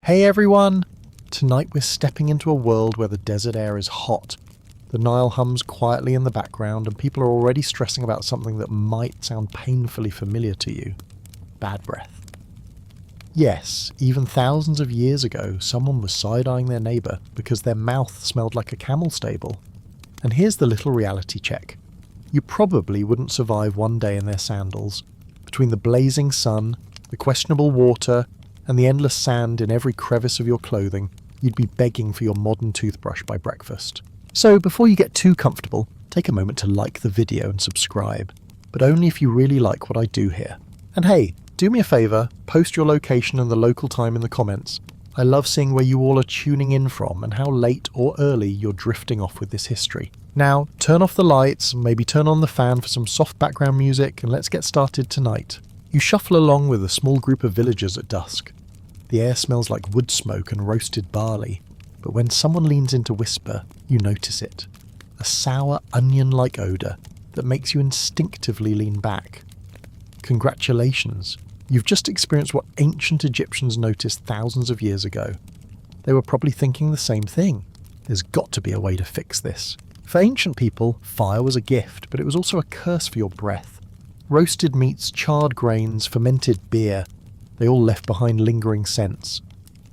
Hey everyone! Tonight we're stepping into a world where the desert air is hot. The Nile hums quietly in the background and people are already stressing about something that might sound painfully familiar to you. Bad breath. Yes, even thousands of years ago, someone was side-eyeing their neighbour because their mouth smelled like a camel stable. And here's the little reality check. You probably wouldn't survive one day in their sandals. Between the blazing sun, the questionable water, and the endless sand in every crevice of your clothing, you'd be begging for your modern toothbrush by breakfast. So before you get too comfortable, take a moment to like the video and subscribe, but only if you really like what I do here. And hey, do me a favour, post your location and the local time in the comments. I love seeing where you all are tuning in from and how late or early you're drifting off with this history. Now, turn off the lights, maybe turn on the fan for some soft background music, and let's get started tonight. You shuffle along with a small group of villagers at dusk. The air smells like wood smoke and roasted barley, but when someone leans in to whisper, you notice it. A sour onion-like odour that makes you instinctively lean back. Congratulations, you've just experienced what ancient Egyptians noticed thousands of years ago. They were probably thinking the same thing. There's got to be a way to fix this. For ancient people, fire was a gift, but it was also a curse for your breath. Roasted meats, charred grains, fermented beer, they all left behind lingering scents.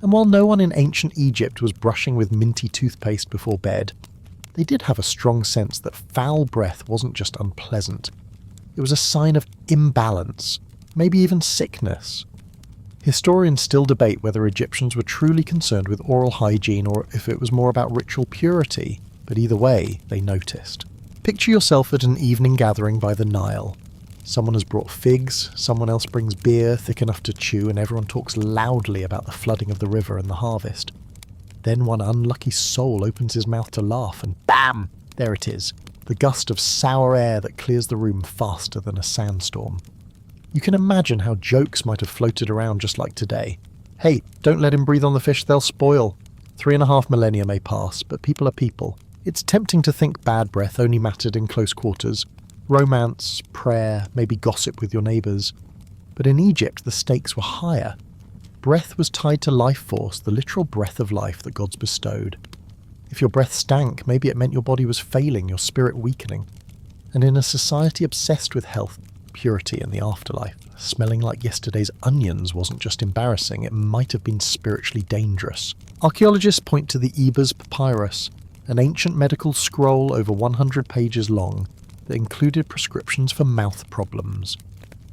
And while no one in ancient Egypt was brushing with minty toothpaste before bed, they did have a strong sense that foul breath wasn't just unpleasant. It was a sign of imbalance, maybe even sickness. Historians still debate whether Egyptians were truly concerned with oral hygiene or if it was more about ritual purity, but either way, they noticed. Picture yourself at an evening gathering by the Nile. Someone has brought figs, someone else brings beer thick enough to chew, and everyone talks loudly about the flooding of the river and the harvest. Then one unlucky soul opens his mouth to laugh, and BAM! There it is, the gust of sour air that clears the room faster than a sandstorm. You can imagine how jokes might have floated around just like today. Hey, don't let him breathe on the fish, they'll spoil. 3.5 millennia may pass, but people are people. It's tempting to think bad breath only mattered in close quarters. Romance, prayer, maybe gossip with your neighbours. But in Egypt, the stakes were higher. Breath was tied to life force, the literal breath of life that God's bestowed. If your breath stank, maybe it meant your body was failing, your spirit weakening. And in a society obsessed with health, purity and the afterlife, smelling like yesterday's onions wasn't just embarrassing, it might have been spiritually dangerous. Archaeologists point to the Ebers Papyrus, an ancient medical scroll over 100 pages long, that included prescriptions for mouth problems.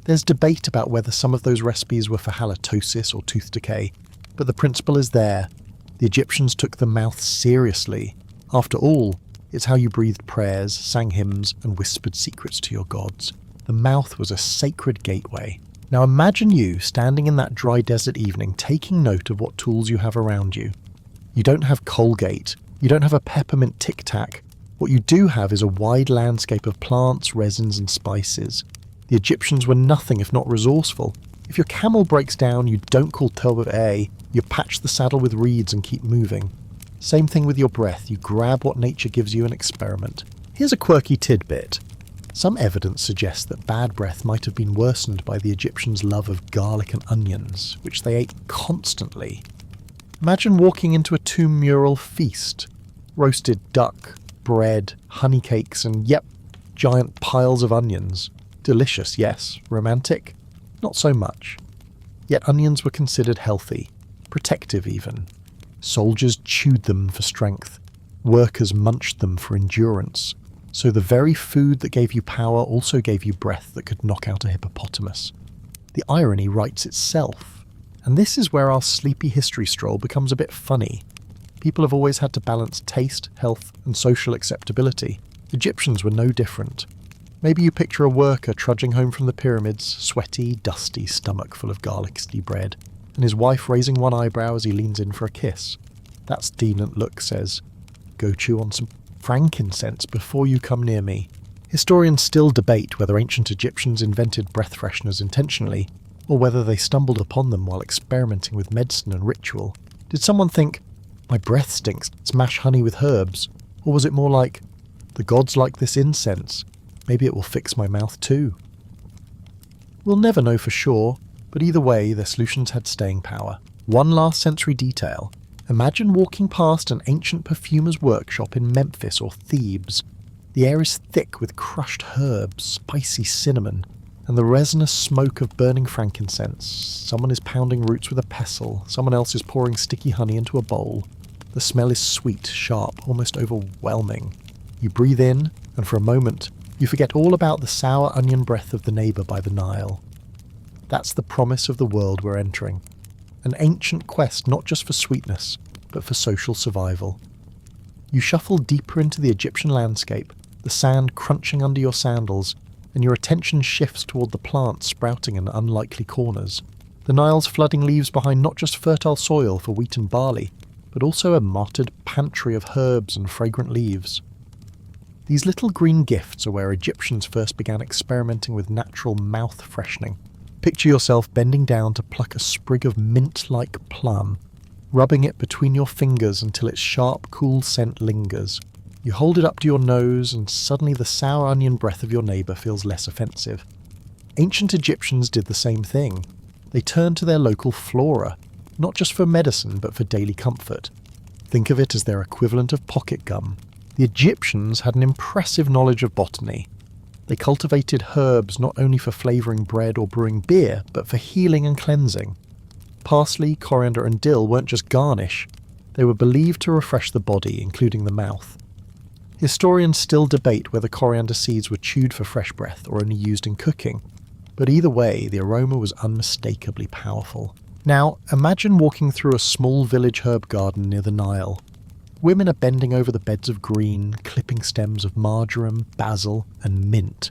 There's debate about whether some of those recipes were for halitosis or tooth decay, but the principle is there. The Egyptians took the mouth seriously. After all, it's how you breathed prayers, sang hymns, and whispered secrets to your gods. The mouth was a sacred gateway. Now imagine you standing in that dry desert evening taking note of what tools you have around you. You don't have Colgate, you don't have a peppermint Tic Tac. What you do have is a wide landscape of plants, resins and spices. The Egyptians were nothing if not resourceful. If your camel breaks down, you don't call Tobit, you patch the saddle with reeds and keep moving. Same thing with your breath, you grab what nature gives you and experiment. Here's a quirky tidbit. Some evidence suggests that bad breath might have been worsened by the Egyptians' love of garlic and onions, which they ate constantly. Imagine walking into a tomb mural feast. Roasted duck, bread, honey cakes, and yep, giant piles of onions. Delicious, yes. Romantic? Not so much. Yet onions were considered healthy, protective even. Soldiers chewed them for strength. Workers munched them for endurance. So the very food that gave you power also gave you breath that could knock out a hippopotamus. The irony writes itself. And this is where our sleepy history stroll becomes a bit funny. People have always had to balance taste, health, and social acceptability. Egyptians were no different. Maybe you picture a worker trudging home from the pyramids, sweaty, dusty, stomach full of garlicky bread, and his wife raising one eyebrow as he leans in for a kiss. That stenant look says, "Go chew on some frankincense before you come near me." Historians still debate whether ancient Egyptians invented breath fresheners intentionally, or whether they stumbled upon them while experimenting with medicine and ritual. Did someone think, "My breath stinks, smash honey with herbs"? Or was it more like, "The gods like this incense, maybe it will fix my mouth too"? We'll never know for sure, but either way, their solutions had staying power. One last sensory detail. Imagine walking past an ancient perfumer's workshop in Memphis or Thebes. The air is thick with crushed herbs, spicy cinnamon, and the resinous smoke of burning frankincense. Someone is pounding roots with a pestle, someone else is pouring sticky honey into a bowl. The smell is sweet, sharp, almost overwhelming. You breathe in, and for a moment, you forget all about the sour onion breath of the neighbour by the Nile. That's the promise of the world we're entering. An ancient quest not just for sweetness, but for social survival. You shuffle deeper into the Egyptian landscape, the sand crunching under your sandals, and your attention shifts toward the plants sprouting in unlikely corners. The Nile's flooding leaves behind not just fertile soil for wheat and barley, but also a martyred pantry of herbs and fragrant leaves. These little green gifts are where Egyptians first began experimenting with natural mouth freshening. Picture yourself bending down to pluck a sprig of mint-like plum, rubbing it between your fingers until its sharp, cool scent lingers. You hold it up to your nose, and suddenly the sour onion breath of your neighbour feels less offensive. Ancient Egyptians did the same thing. They turned to their local flora, not just for medicine but for daily comfort. Think of it as their equivalent of pocket gum. The Egyptians had an impressive knowledge of botany. They cultivated herbs not only for flavouring bread or brewing beer, but for healing and cleansing. Parsley, coriander and dill weren't just garnish. They were believed to refresh the body, including the mouth. Historians still debate whether coriander seeds were chewed for fresh breath or only used in cooking, but either way, the aroma was unmistakably powerful. Now, imagine walking through a small village herb garden near the Nile. Women are bending over the beds of green, clipping stems of marjoram, basil, and mint.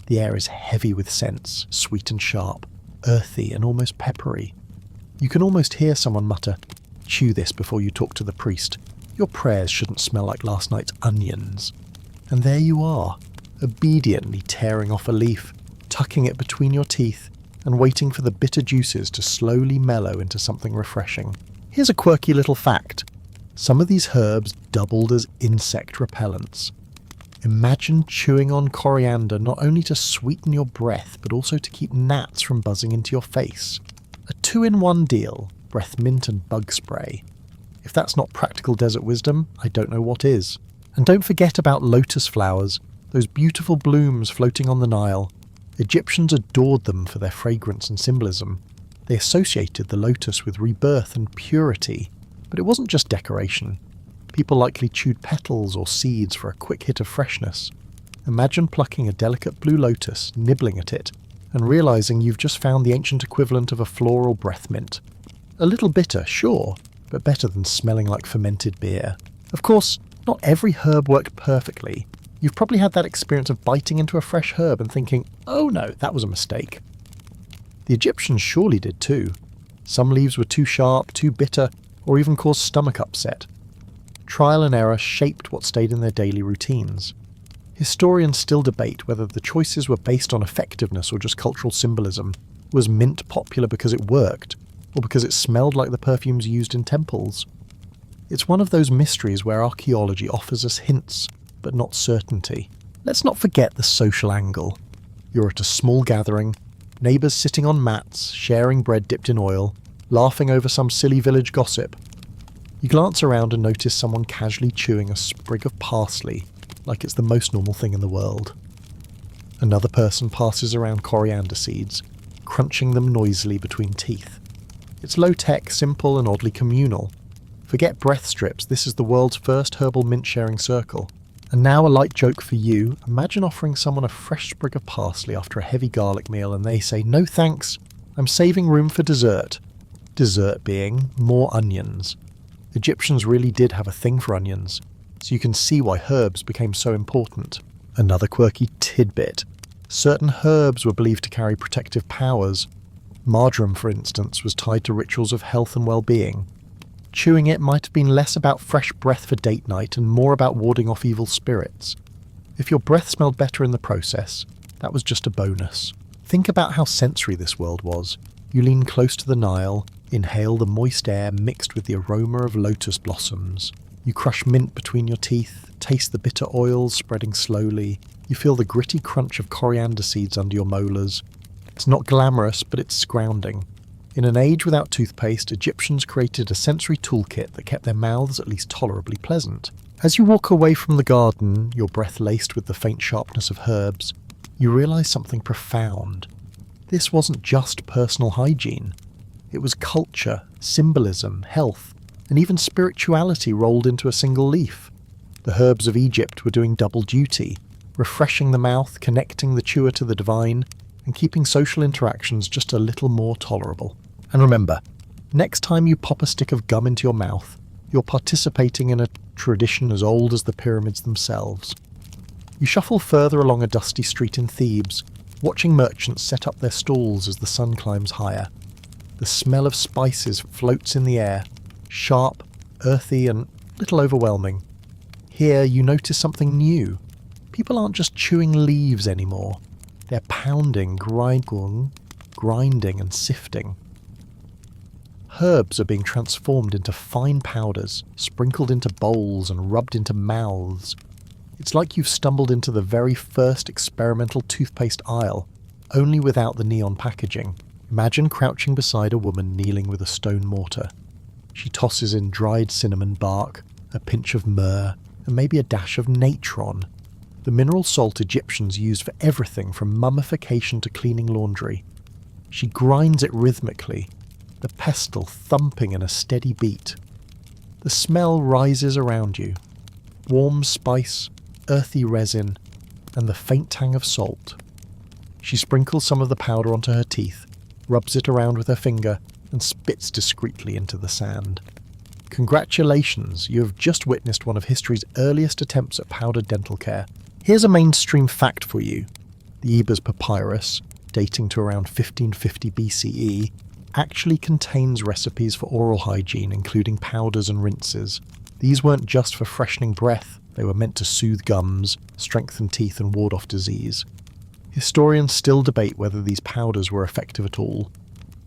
The air is heavy with scents, sweet and sharp, earthy and almost peppery. You can almost hear someone mutter, "Chew this before you talk to the priest. Your prayers shouldn't smell like last night's onions." And there you are, obediently tearing off a leaf, tucking it between your teeth, and waiting for the bitter juices to slowly mellow into something refreshing. Here's a quirky little fact. Some of these herbs doubled as insect repellents. Imagine chewing on coriander not only to sweeten your breath, but also to keep gnats from buzzing into your face. A 2-in-1 deal, breath mint and bug spray. If that's not practical desert wisdom, I don't know what is. And don't forget about lotus flowers, those beautiful blooms floating on the Nile. Egyptians adored them for their fragrance and symbolism. They associated the lotus with rebirth and purity. But it wasn't just decoration. People likely chewed petals or seeds for a quick hit of freshness. Imagine plucking a delicate blue lotus, nibbling at it, and realising you've just found the ancient equivalent of a floral breath mint. A little bitter, sure, but better than smelling like fermented beer. Of course, not every herb worked perfectly. You've probably had that experience of biting into a fresh herb and thinking, "Oh no, that was a mistake." The Egyptians surely did too. Some leaves were too sharp, too bitter, or even caused stomach upset. Trial and error shaped what stayed in their daily routines. Historians still debate whether the choices were based on effectiveness or just cultural symbolism. Was mint popular because it worked, or because it smelled like the perfumes used in temples? It's one of those mysteries where archaeology offers us hints, but not certainty. Let's not forget the social angle. You're at a small gathering, neighbours sitting on mats, sharing bread dipped in oil, laughing over some silly village gossip. You glance around and notice someone casually chewing a sprig of parsley, like it's the most normal thing in the world. Another person passes around coriander seeds, crunching them noisily between teeth. It's low-tech, simple and oddly communal. Forget breath strips, this is the world's first herbal mint-sharing circle. And now a light joke for you, imagine offering someone a fresh sprig of parsley after a heavy garlic meal and they say, "No thanks, I'm saving room for dessert." Dessert being more onions. Egyptians really did have a thing for onions, so you can see why herbs became so important. Another quirky tidbit. Certain herbs were believed to carry protective powers. Marjoram, for instance, was tied to rituals of health and well-being. Chewing it might have been less about fresh breath for date night and more about warding off evil spirits. If your breath smelled better in the process, that was just a bonus. Think about how sensory this world was. You lean close to the Nile, inhale the moist air mixed with the aroma of lotus blossoms. You crush mint between your teeth, taste the bitter oils spreading slowly. You feel the gritty crunch of coriander seeds under your molars. It's not glamorous, but it's grounding. In an age without toothpaste, Egyptians created a sensory toolkit that kept their mouths at least tolerably pleasant. As you walk away from the garden, your breath laced with the faint sharpness of herbs, you realise something profound. This wasn't just personal hygiene. It was culture, symbolism, health, and even spirituality rolled into a single leaf. The herbs of Egypt were doing double duty, refreshing the mouth, connecting the chewer to the divine, and keeping social interactions just a little more tolerable. And remember, next time you pop a stick of gum into your mouth, you're participating in a tradition as old as the pyramids themselves. You shuffle further along a dusty street in Thebes, watching merchants set up their stalls as the sun climbs higher. The smell of spices floats in the air, sharp, earthy, and a little overwhelming. Here you notice something new. People aren't just chewing leaves anymore. They're pounding, grinding, and sifting. Herbs are being transformed into fine powders, sprinkled into bowls and rubbed into mouths. It's like you've stumbled into the very first experimental toothpaste aisle, only without the neon packaging. Imagine crouching beside a woman kneeling with a stone mortar. She tosses in dried cinnamon bark, a pinch of myrrh, and maybe a dash of natron, the mineral salt Egyptians used for everything from mummification to cleaning laundry. She grinds it rhythmically, the pestle thumping in a steady beat. The smell rises around you. Warm spice, earthy resin, and the faint tang of salt. She sprinkles some of the powder onto her teeth, rubs it around with her finger, and spits discreetly into the sand. Congratulations, you have just witnessed one of history's earliest attempts at powdered dental care. Here's a mainstream fact for you. The Ebers Papyrus, dating to around 1550 BCE, actually contains recipes for oral hygiene, including powders and rinses. These weren't just for freshening breath, they were meant to soothe gums, strengthen teeth, and ward off disease. Historians still debate whether these powders were effective at all,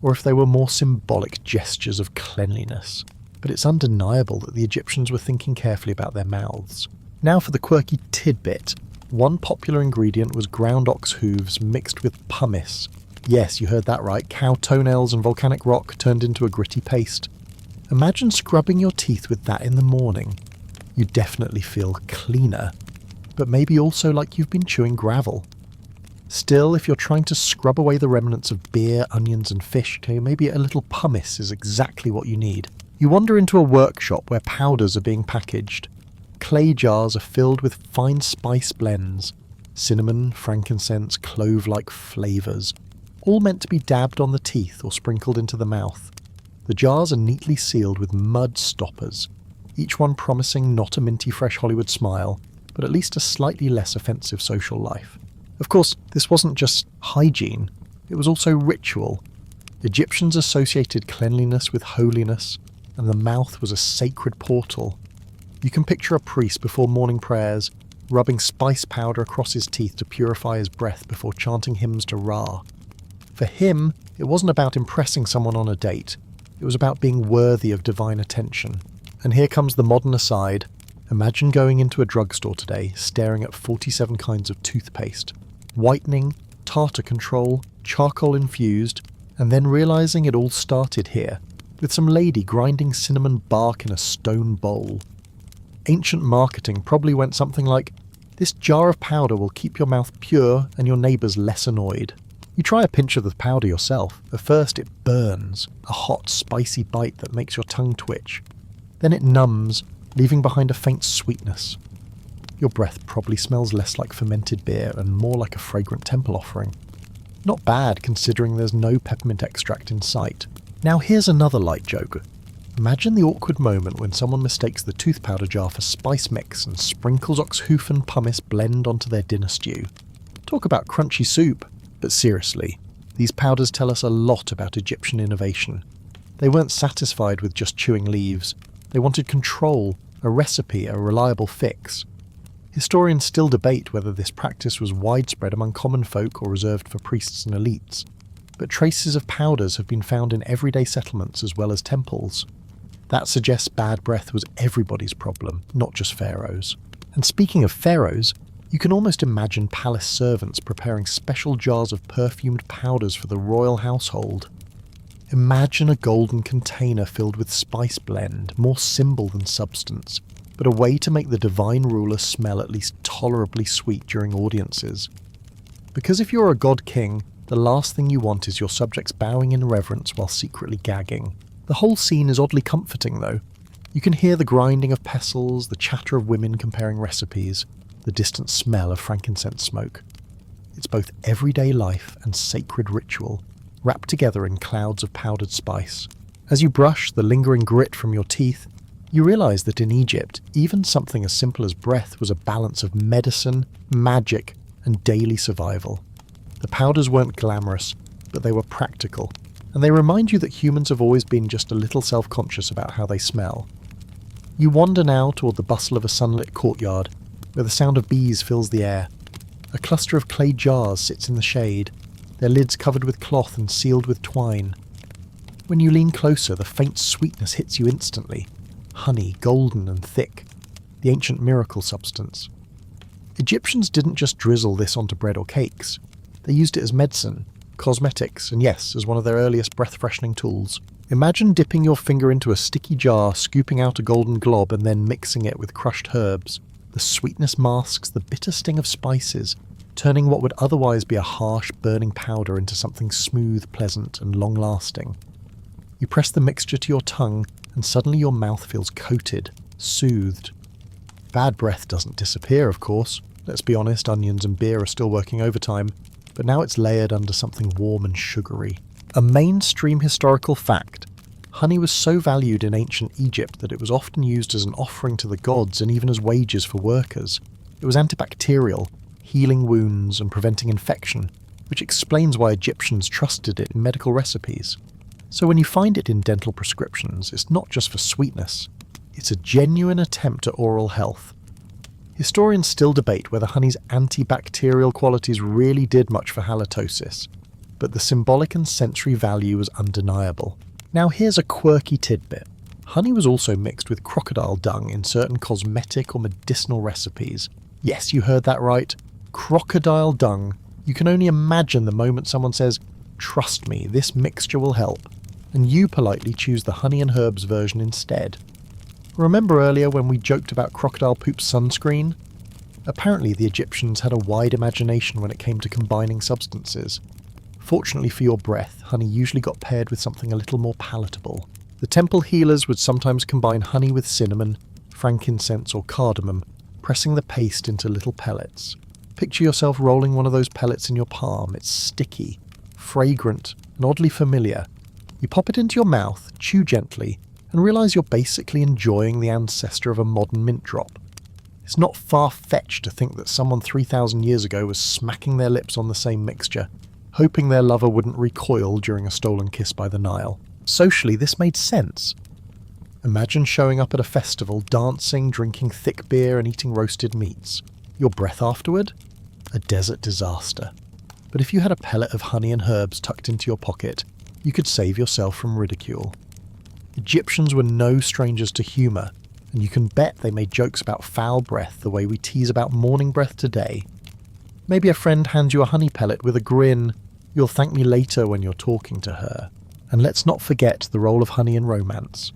or if they were more symbolic gestures of cleanliness. But it's undeniable that the Egyptians were thinking carefully about their mouths. Now for the quirky tidbit. One popular ingredient was ground ox hooves mixed with pumice. Yes, you heard that right, cow toenails and volcanic rock turned into a gritty paste. Imagine scrubbing your teeth with that in the morning. You'd definitely feel cleaner, but maybe also like you've been chewing gravel. Still, if you're trying to scrub away the remnants of beer, onions and fish, maybe a little pumice is exactly what you need. You wander into a workshop where powders are being packaged. Clay jars are filled with fine spice blends, cinnamon, frankincense, clove-like flavours, all meant to be dabbed on the teeth or sprinkled into the mouth. The jars are neatly sealed with mud stoppers, each one promising not a minty fresh Hollywood smile, but at least a slightly less offensive social life. Of course, this wasn't just hygiene, it was also ritual. Egyptians associated cleanliness with holiness, and the mouth was a sacred portal. You can picture a priest before morning prayers, rubbing spice powder across his teeth to purify his breath before chanting hymns to Ra. For him, it wasn't about impressing someone on a date, it was about being worthy of divine attention. And here comes the modern aside. Imagine going into a drugstore today, staring at 47 kinds of toothpaste, whitening, tartar control, charcoal infused, and then realising it all started here, with some lady grinding cinnamon bark in a stone bowl. Ancient marketing probably went something like, "This jar of powder will keep your mouth pure and your neighbours less annoyed." You try a pinch of the powder yourself. At first it burns, a hot, spicy bite that makes your tongue twitch. Then it numbs, leaving behind a faint sweetness. Your breath probably smells less like fermented beer and more like a fragrant temple offering. Not bad, considering there's no peppermint extract in sight. Now here's another light joke. Imagine the awkward moment when someone mistakes the tooth powder jar for spice mix and sprinkles oxhoof and pumice blend onto their dinner stew. Talk about crunchy soup. But seriously, these powders tell us a lot about Egyptian innovation. They weren't satisfied with just chewing leaves. They wanted control, a recipe, a reliable fix. Historians still debate whether this practice was widespread among common folk or reserved for priests and elites. But traces of powders have been found in everyday settlements as well as temples. That suggests bad breath was everybody's problem, not just pharaohs. And speaking of pharaohs, you can almost imagine palace servants preparing special jars of perfumed powders for the royal household. Imagine a golden container filled with spice blend, more symbol than substance, but a way to make the divine ruler smell at least tolerably sweet during audiences. Because if you're a god king, the last thing you want is your subjects bowing in reverence while secretly gagging. The whole scene is oddly comforting though. You can hear the grinding of pestles, the chatter of women comparing recipes, the distant smell of frankincense smoke. It's both everyday life and sacred ritual, wrapped together in clouds of powdered spice. As you brush the lingering grit from your teeth, you realise that in Egypt, even something as simple as breath was a balance of medicine, magic, and daily survival. The powders weren't glamorous, but they were practical, and they remind you that humans have always been just a little self-conscious about how they smell. You wander now toward the bustle of a sunlit courtyard, where the sound of bees fills the air. A cluster of clay jars sits in the shade, their lids covered with cloth and sealed with twine. When you lean closer, the faint sweetness hits you instantly. Honey, golden and thick, the ancient miracle substance. Egyptians didn't just drizzle this onto bread or cakes. They used it as medicine, cosmetics, and yes, as one of their earliest breath-freshening tools. Imagine dipping your finger into a sticky jar, scooping out a golden glob and then mixing it with crushed herbs. The sweetness masks the bitter sting of spices, turning what would otherwise be a harsh, burning powder into something smooth, pleasant, and long-lasting. You press the mixture to your tongue, and suddenly your mouth feels coated, soothed. Bad breath doesn't disappear, of course. Let's be honest, onions and beer are still working overtime, but now it's layered under something warm and sugary. A mainstream historical fact: honey was so valued in ancient Egypt that it was often used as an offering to the gods and even as wages for workers. It was antibacterial, healing wounds and preventing infection, which explains why Egyptians trusted it in medical recipes. So when you find it in dental prescriptions, it's not just for sweetness, it's a genuine attempt at oral health. Historians still debate whether honey's antibacterial qualities really did much for halitosis, but the symbolic and sensory value was undeniable. Now here's a quirky tidbit. Honey was also mixed with crocodile dung in certain cosmetic or medicinal recipes. Yes, you heard that right. Crocodile dung. You can only imagine the moment someone says, "Trust me, this mixture will help," and you politely choose the honey and herbs version instead. Remember earlier when we joked about crocodile poop sunscreen? Apparently the Egyptians had a wide imagination when it came to combining substances. Fortunately for your breath, honey usually got paired with something a little more palatable. The temple healers would sometimes combine honey with cinnamon, frankincense or cardamom, pressing the paste into little pellets. Picture yourself rolling one of those pellets in your palm. It's sticky, fragrant, and oddly familiar. You pop it into your mouth, chew gently, and realise you're basically enjoying the ancestor of a modern mint drop. It's not far-fetched to think that someone 3,000 years ago was smacking their lips on the same mixture, hoping their lover wouldn't recoil during a stolen kiss by the Nile. Socially, this made sense. Imagine showing up at a festival, dancing, drinking thick beer and eating roasted meats. Your breath afterward? A desert disaster. But if you had a pellet of honey and herbs tucked into your pocket, you could save yourself from ridicule. Egyptians were no strangers to humour, and you can bet they made jokes about foul breath the way we tease about morning breath today. Maybe a friend hands you a honey pellet with a grin, "You'll thank me later," when you're talking to her. And let's not forget the role of honey in romance.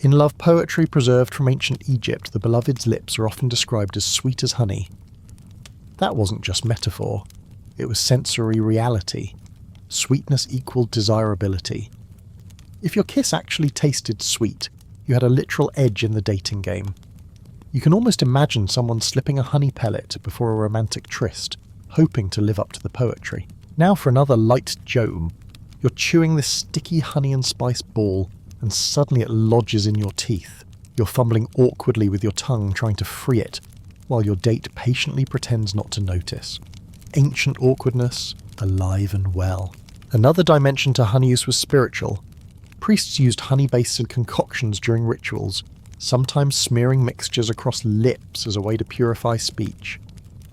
In love poetry preserved from ancient Egypt, the beloved's lips are often described as sweet as honey. That wasn't just metaphor, it was sensory reality. Sweetness equaled desirability. If your kiss actually tasted sweet, you had a literal edge in the dating game. You can almost imagine someone slipping a honey pellet before a romantic tryst, hoping to live up to the poetry. Now for another light joke. You're chewing this sticky honey and spice ball, and suddenly it lodges in your teeth. You're fumbling awkwardly with your tongue trying to free it, while your date patiently pretends not to notice. Ancient awkwardness, alive and well. Another dimension to honey use was spiritual. Priests used honey-based concoctions during rituals, sometimes smearing mixtures across lips as a way to purify speech.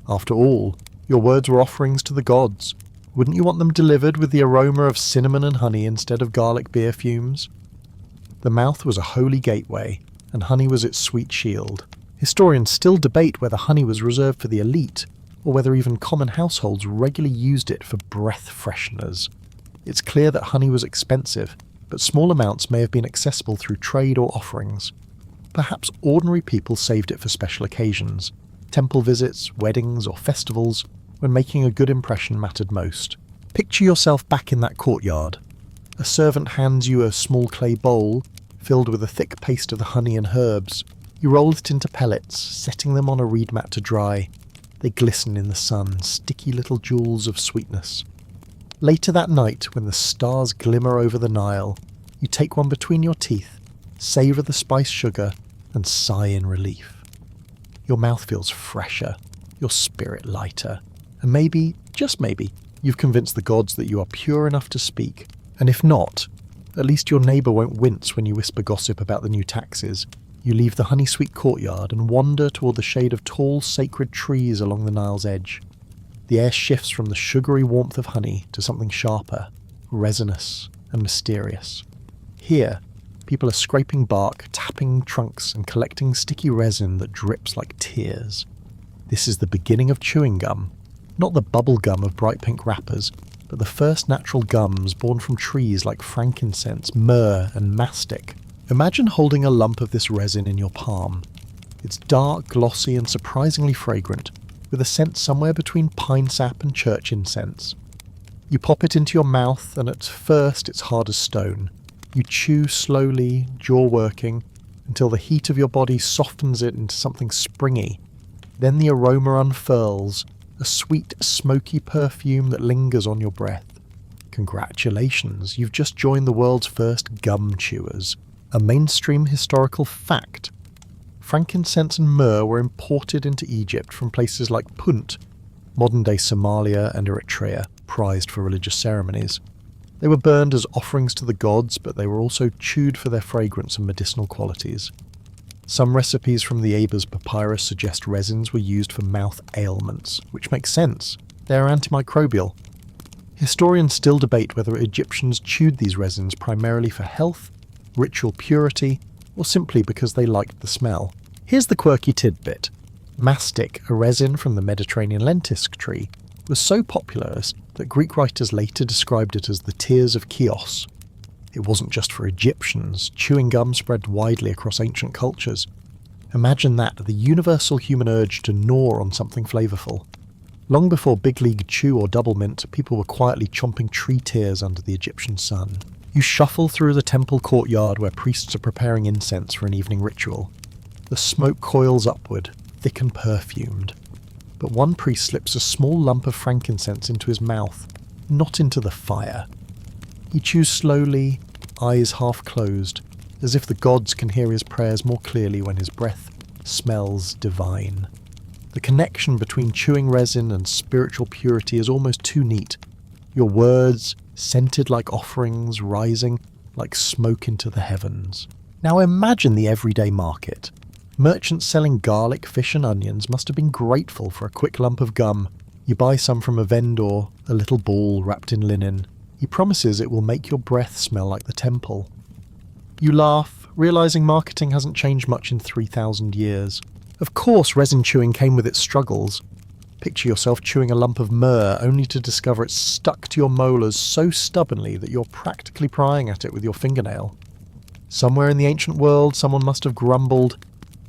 After all, your words were offerings to the gods. Wouldn't you want them delivered with the aroma of cinnamon and honey instead of garlic beer fumes? The mouth was a holy gateway, and honey was its sweet shield. Historians still debate whether honey was reserved for the elite, or whether even common households regularly used it for breath fresheners. It's clear that honey was expensive, but small amounts may have been accessible through trade or offerings. Perhaps ordinary people saved it for special occasions, temple visits, weddings, or festivals, when making a good impression mattered most. Picture yourself back in that courtyard. A servant hands you a small clay bowl filled with a thick paste of the honey and herbs. You roll it into pellets, setting them on a reed mat to dry. They glisten in the sun, sticky little jewels of sweetness. Later that night, when the stars glimmer over the Nile, you take one between your teeth, savour the spiced sugar, and sigh in relief. Your mouth feels fresher, your spirit lighter, and maybe, just maybe, you've convinced the gods that you are pure enough to speak. And if not, at least your neighbour won't wince when you whisper gossip about the new taxes. You leave the honey-sweet courtyard and wander toward the shade of tall, sacred trees along the Nile's edge. The air shifts from the sugary warmth of honey to something sharper, resinous, and mysterious. Here, people are scraping bark, tapping trunks, and collecting sticky resin that drips like tears. This is the beginning of chewing gum, not the bubble gum of bright pink wrappers, but the first natural gums born from trees like frankincense, myrrh, and mastic. Imagine holding a lump of this resin in your palm. It's dark, glossy, and surprisingly fragrant, with a scent somewhere between pine sap and church incense. You pop it into your mouth, and at first it's hard as stone. You chew slowly, jaw working, until the heat of your body softens it into something springy. Then the aroma unfurls, a sweet, smoky perfume that lingers on your breath. Congratulations, you've just joined the world's first gum chewers. A mainstream historical fact. Frankincense and myrrh were imported into Egypt from places like Punt, modern-day Somalia and Eritrea, prized for religious ceremonies. They were burned as offerings to the gods, but they were also chewed for their fragrance and medicinal qualities. Some recipes from the Ebers Papyrus suggest resins were used for mouth ailments, which makes sense. They are antimicrobial. Historians still debate whether Egyptians chewed these resins primarily for health, ritual purity, or simply because they liked the smell. Here's the quirky tidbit. Mastic, a resin from the Mediterranean lentisk tree, was so popular that Greek writers later described it as the tears of Chios. It wasn't just for Egyptians. Chewing gum spread widely across ancient cultures. Imagine that, the universal human urge to gnaw on something flavourful. Long before Big League Chew or Double Mint, people were quietly chomping tree tears under the Egyptian sun. You shuffle through the temple courtyard where priests are preparing incense for an evening ritual. The smoke coils upward, thick and perfumed. But one priest slips a small lump of frankincense into his mouth, not into the fire. He chews slowly, eyes half closed, as if the gods can hear his prayers more clearly when his breath smells divine. The connection between chewing resin and spiritual purity is almost too neat. Your words, scented like offerings, rising like smoke into the heavens. Now imagine the everyday market. Merchants selling garlic, fish and onions must have been grateful for a quick lump of gum. You buy some from a vendor, a little ball wrapped in linen. He promises it will make your breath smell like the temple. You laugh, realising marketing hasn't changed much in 3,000 years. Of course resin chewing came with its struggles. Picture yourself chewing a lump of myrrh only to discover it's stuck to your molars so stubbornly that you're practically prying at it with your fingernail. Somewhere in the ancient world someone must have grumbled,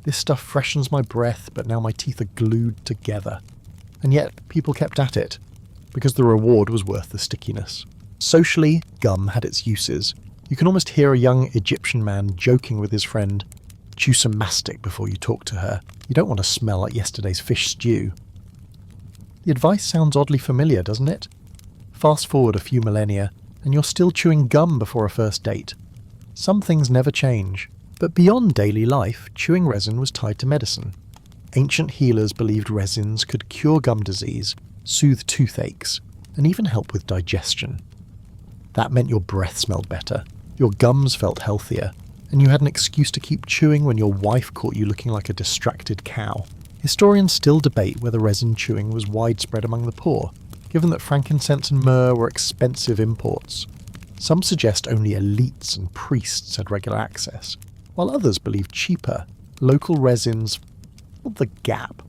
"This stuff freshens my breath, but now my teeth are glued together." And yet people kept at it, because the reward was worth the stickiness. Socially, gum had its uses. You can almost hear a young Egyptian man joking with his friend, "Chew some mastic before you talk to her. You don't want to smell like yesterday's fish stew." The advice sounds oddly familiar, doesn't it? Fast forward a few millennia, and you're still chewing gum before a first date. Some things never change. But beyond daily life, chewing resin was tied to medicine. Ancient healers believed resins could cure gum disease, soothe toothaches, and even help with digestion. That meant your breath smelled better, your gums felt healthier, and you had an excuse to keep chewing when your wife caught you looking like a distracted cow. Historians still debate whether resin chewing was widespread among the poor, given that frankincense and myrrh were expensive imports. Some suggest only elites and priests had regular access, while others believe cheaper, local resins filled the gap.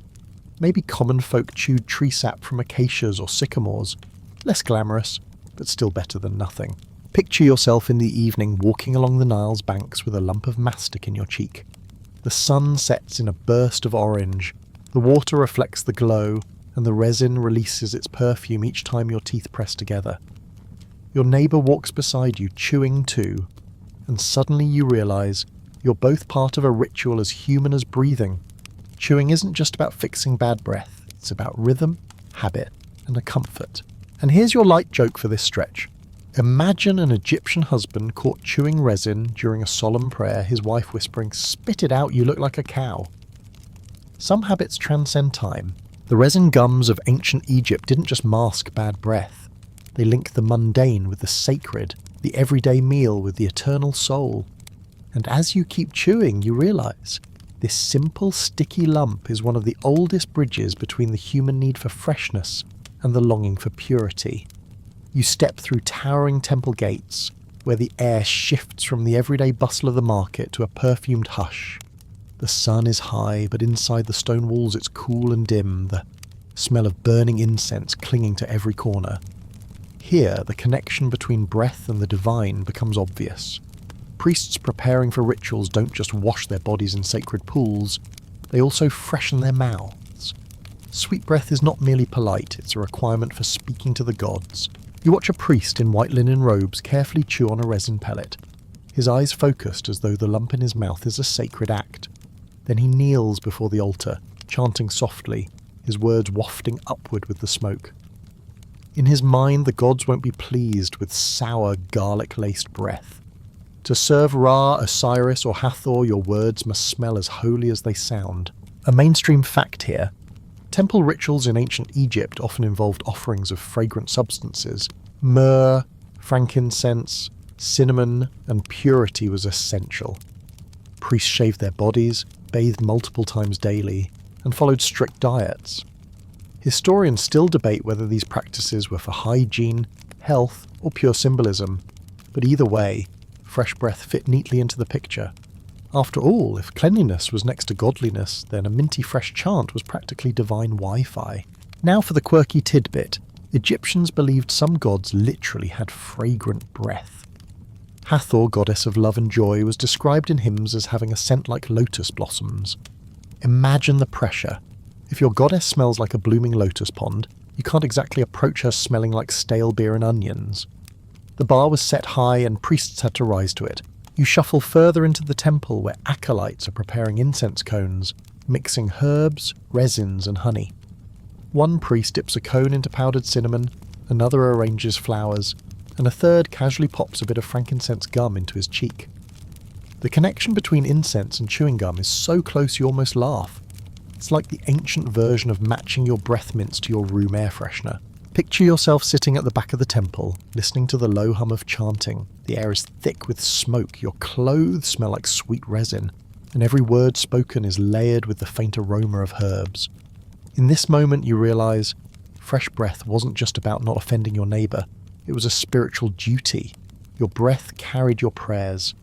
Maybe common folk chewed tree sap from acacias or sycamores, less glamorous, but still better than nothing. Picture yourself in the evening walking along the Nile's banks with a lump of mastic in your cheek. The sun sets in a burst of orange, the water reflects the glow, and the resin releases its perfume each time your teeth press together. Your neighbour walks beside you, chewing too, and suddenly you realise you're both part of a ritual as human as breathing. Chewing isn't just about fixing bad breath, it's about rhythm, habit, and a comfort. And here's your light joke for this stretch. Imagine an Egyptian husband caught chewing resin during a solemn prayer, his wife whispering, "Spit it out, you look like a cow." Some habits transcend time. The resin gums of ancient Egypt didn't just mask bad breath. They link the mundane with the sacred, the everyday meal with the eternal soul. And as you keep chewing, you realise this simple, sticky lump is one of the oldest bridges between the human need for freshness and the longing for purity. You step through towering temple gates, where the air shifts from the everyday bustle of the market to a perfumed hush. The sun is high, but inside the stone walls it's cool and dim, the smell of burning incense clinging to every corner. Here, the connection between breath and the divine becomes obvious. Priests preparing for rituals don't just wash their bodies in sacred pools, they also freshen their mouths. Sweet breath is not merely polite, it's a requirement for speaking to the gods. You watch a priest in white linen robes carefully chew on a resin pellet, his eyes focused as though the lump in his mouth is a sacred act. Then he kneels before the altar, chanting softly, his words wafting upward with the smoke. In his mind, the gods won't be pleased with sour, garlic-laced breath. To serve Ra, Osiris, or Hathor, your words must smell as holy as they sound. A mainstream fact here: temple rituals in ancient Egypt often involved offerings of fragrant substances. Myrrh, frankincense, cinnamon, and purity was essential. Priests shaved their bodies, bathed multiple times daily, and followed strict diets. Historians still debate whether these practices were for hygiene, health, or pure symbolism, but either way, fresh breath fit neatly into the picture. After all, if cleanliness was next to godliness, then a minty fresh chant was practically divine Wi-Fi. Now for the quirky tidbit. Egyptians believed some gods literally had fragrant breath. Hathor, goddess of love and joy, was described in hymns as having a scent like lotus blossoms. Imagine the pressure. If your goddess smells like a blooming lotus pond, you can't exactly approach her smelling like stale beer and onions. The bar was set high and priests had to rise to it. You shuffle further into the temple where acolytes are preparing incense cones, mixing herbs, resins and honey. One priest dips a cone into powdered cinnamon, another arranges flowers, and a third casually pops a bit of frankincense gum into his cheek. The connection between incense and chewing gum is so close you almost laugh. It's like the ancient version of matching your breath mints to your room air freshener. Picture yourself sitting at the back of the temple, listening to the low hum of chanting. The air is thick with smoke, your clothes smell like sweet resin, and every word spoken is layered with the faint aroma of herbs. In this moment you realise fresh breath wasn't just about not offending your neighbour, it was a spiritual duty. Your breath carried your prayers.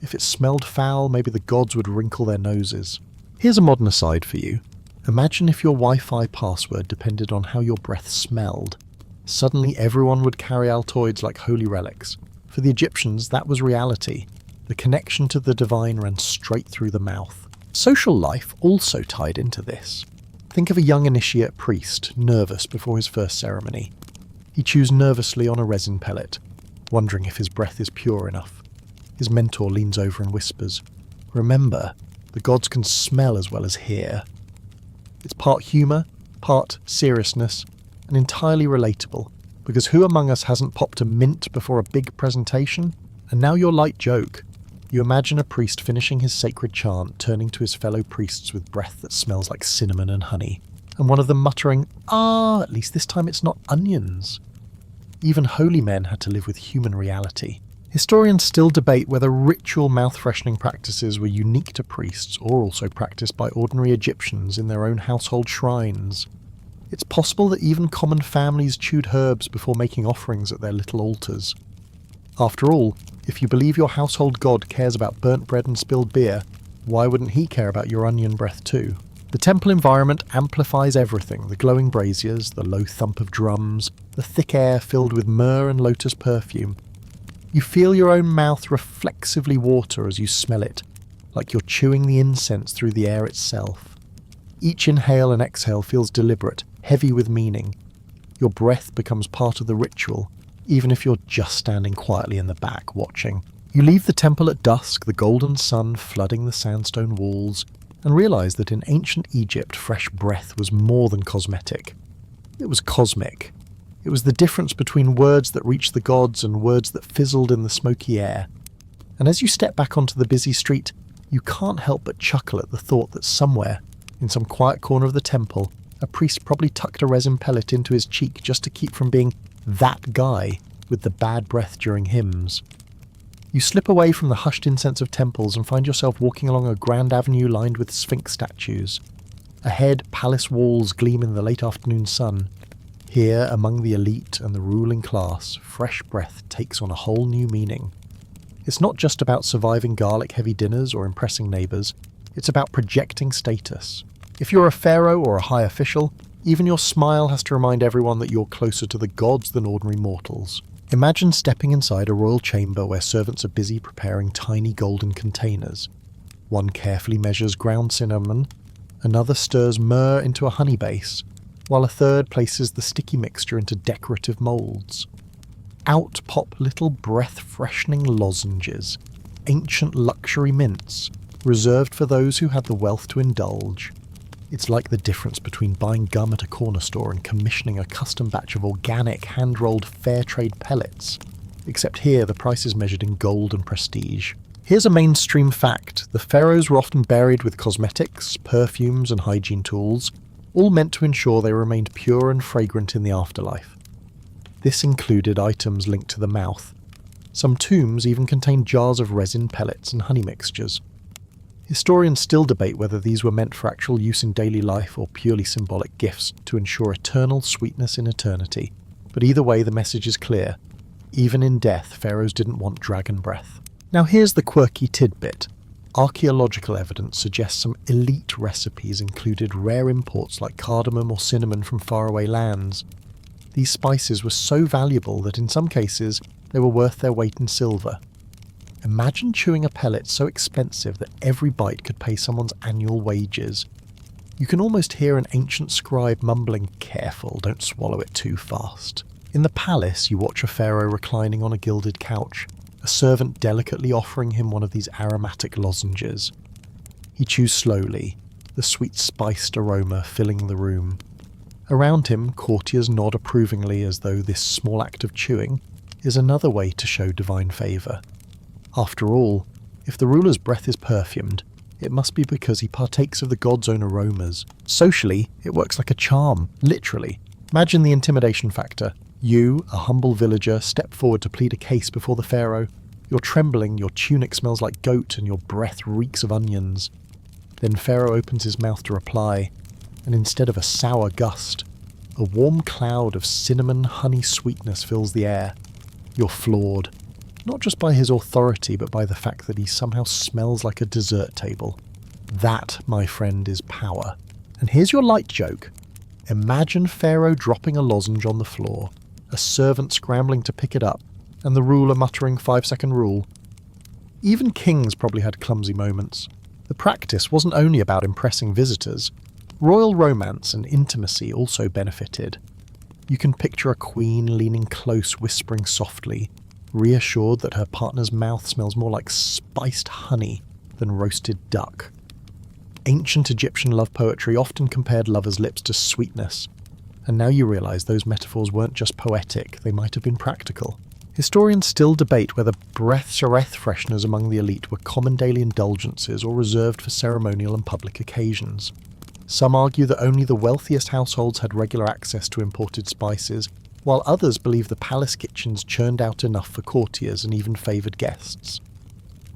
If it smelled foul, maybe the gods would wrinkle their noses. Here's a modern aside for you. Imagine if your Wi-Fi password depended on how your breath smelled. Suddenly everyone would carry Altoids like holy relics. For the Egyptians, that was reality. The connection to the divine ran straight through the mouth. Social life also tied into this. Think of a young initiate priest, nervous before his first ceremony. He chews nervously on a resin pellet, wondering if his breath is pure enough. His mentor leans over and whispers, "Remember, the gods can smell as well as hear." It's part humour, part seriousness, and entirely relatable, because who among us hasn't popped a mint before a big presentation? And now your light joke. You imagine a priest finishing his sacred chant, turning to his fellow priests with breath that smells like cinnamon and honey, and one of them muttering, at least this time it's not onions." Even holy men had to live with human reality. Historians still debate whether ritual mouth-freshening practices were unique to priests or also practiced by ordinary Egyptians in their own household shrines. It's possible that even common families chewed herbs before making offerings at their little altars. After all, if you believe your household god cares about burnt bread and spilled beer, why wouldn't he care about your onion breath too? The temple environment amplifies everything: the glowing braziers, the low thump of drums, the thick air filled with myrrh and lotus perfume. You feel your own mouth reflexively water as you smell it, like you're chewing the incense through the air itself. Each inhale and exhale feels deliberate, heavy with meaning. Your breath becomes part of the ritual, even if you're just standing quietly in the back watching. You leave the temple at dusk, the golden sun flooding the sandstone walls, and realize that in ancient Egypt fresh breath was more than cosmetic. It was cosmic. It was the difference between words that reached the gods and words that fizzled in the smoky air. And as you step back onto the busy street, you can't help but chuckle at the thought that somewhere, in some quiet corner of the temple, a priest probably tucked a resin pellet into his cheek just to keep from being that guy with the bad breath during hymns. You slip away from the hushed incense of temples and find yourself walking along a grand avenue lined with sphinx statues. Ahead, palace walls gleam in the late afternoon sun. Here, among the elite and the ruling class, fresh breath takes on a whole new meaning. It's not just about surviving garlic-heavy dinners or impressing neighbours, it's about projecting status. If you're a pharaoh or a high official, even your smile has to remind everyone that you're closer to the gods than ordinary mortals. Imagine stepping inside a royal chamber where servants are busy preparing tiny golden containers. One carefully measures ground cinnamon, another stirs myrrh into a honey base, while a third places the sticky mixture into decorative moulds. Out pop little breath-freshening lozenges, ancient luxury mints, reserved for those who had the wealth to indulge. It's like the difference between buying gum at a corner store and commissioning a custom batch of organic, hand-rolled fair trade pellets. Except here, the price is measured in gold and prestige. Here's a mainstream fact. The pharaohs were often buried with cosmetics, perfumes, and hygiene tools, all meant to ensure they remained pure and fragrant in the afterlife. This included items linked to the mouth. Some tombs even contained jars of resin pellets and honey mixtures. Historians still debate whether these were meant for actual use in daily life or purely symbolic gifts to ensure eternal sweetness in eternity. But either way, the message is clear. Even in death, pharaohs didn't want dragon breath. Now here's the quirky tidbit. Archaeological evidence suggests some elite recipes included rare imports like cardamom or cinnamon from faraway lands. These spices were so valuable that in some cases they were worth their weight in silver. Imagine chewing a pellet so expensive that every bite could pay someone's annual wages. You can almost hear an ancient scribe mumbling, "Careful, don't swallow it too fast." In the palace, you watch a pharaoh reclining on a gilded couch, a servant delicately offering him one of these aromatic lozenges. He chews slowly, the sweet spiced aroma filling the room. Around him, courtiers nod approvingly as though this small act of chewing is another way to show divine favour. After all, if the ruler's breath is perfumed, it must be because he partakes of the god's own aromas. Socially, it works like a charm, literally. Imagine the intimidation factor. You, a humble villager, step forward to plead a case before the pharaoh. You're trembling, your tunic smells like goat, and your breath reeks of onions. Then Pharaoh opens his mouth to reply, and instead of a sour gust, a warm cloud of cinnamon honey sweetness fills the air. You're floored. Not just by his authority, but by the fact that he somehow smells like a dessert table. That, my friend, is power. And here's your light joke. Imagine Pharaoh dropping a lozenge on the floor, a servant scrambling to pick it up, and the ruler muttering 5-second rule. Even kings probably had clumsy moments. The practice wasn't only about impressing visitors. Royal romance and intimacy also benefited. You can picture a queen leaning close, whispering softly, reassured that her partner's mouth smells more like spiced honey than roasted duck. Ancient Egyptian love poetry often compared lovers' lips to sweetness, and now you realise those metaphors weren't just poetic, they might have been practical. Historians still debate whether breath fresheners among the elite were common daily indulgences or reserved for ceremonial and public occasions. Some argue that only the wealthiest households had regular access to imported spices, while others believe the palace kitchens churned out enough for courtiers and even favoured guests.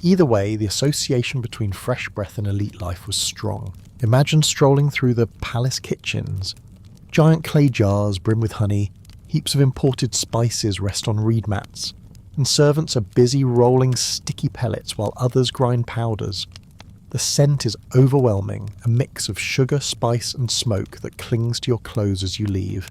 Either way, the association between fresh breath and elite life was strong. Imagine strolling through the palace kitchens. Giant clay jars brim with honey, heaps of imported spices rest on reed mats, and servants are busy rolling sticky pellets while others grind powders. The scent is overwhelming, a mix of sugar, spice and smoke that clings to your clothes as you leave.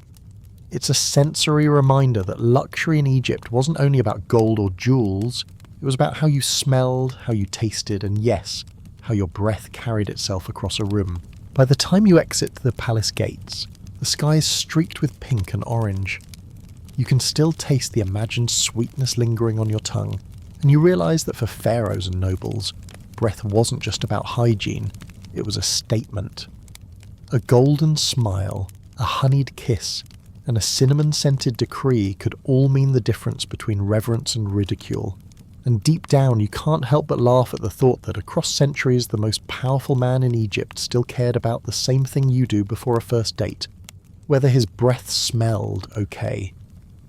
It's a sensory reminder that luxury in Egypt wasn't only about gold or jewels, it was about how you smelled, how you tasted, and yes, how your breath carried itself across a room. By the time you exit the palace gates, the sky is streaked with pink and orange. You can still taste the imagined sweetness lingering on your tongue, and you realise that for pharaohs and nobles, breath wasn't just about hygiene, it was a statement. A golden smile, a honeyed kiss, and a cinnamon-scented decree could all mean the difference between reverence and ridicule. And deep down you can't help but laugh at the thought that across centuries the most powerful man in Egypt still cared about the same thing you do before a first date, whether his breath smelled okay.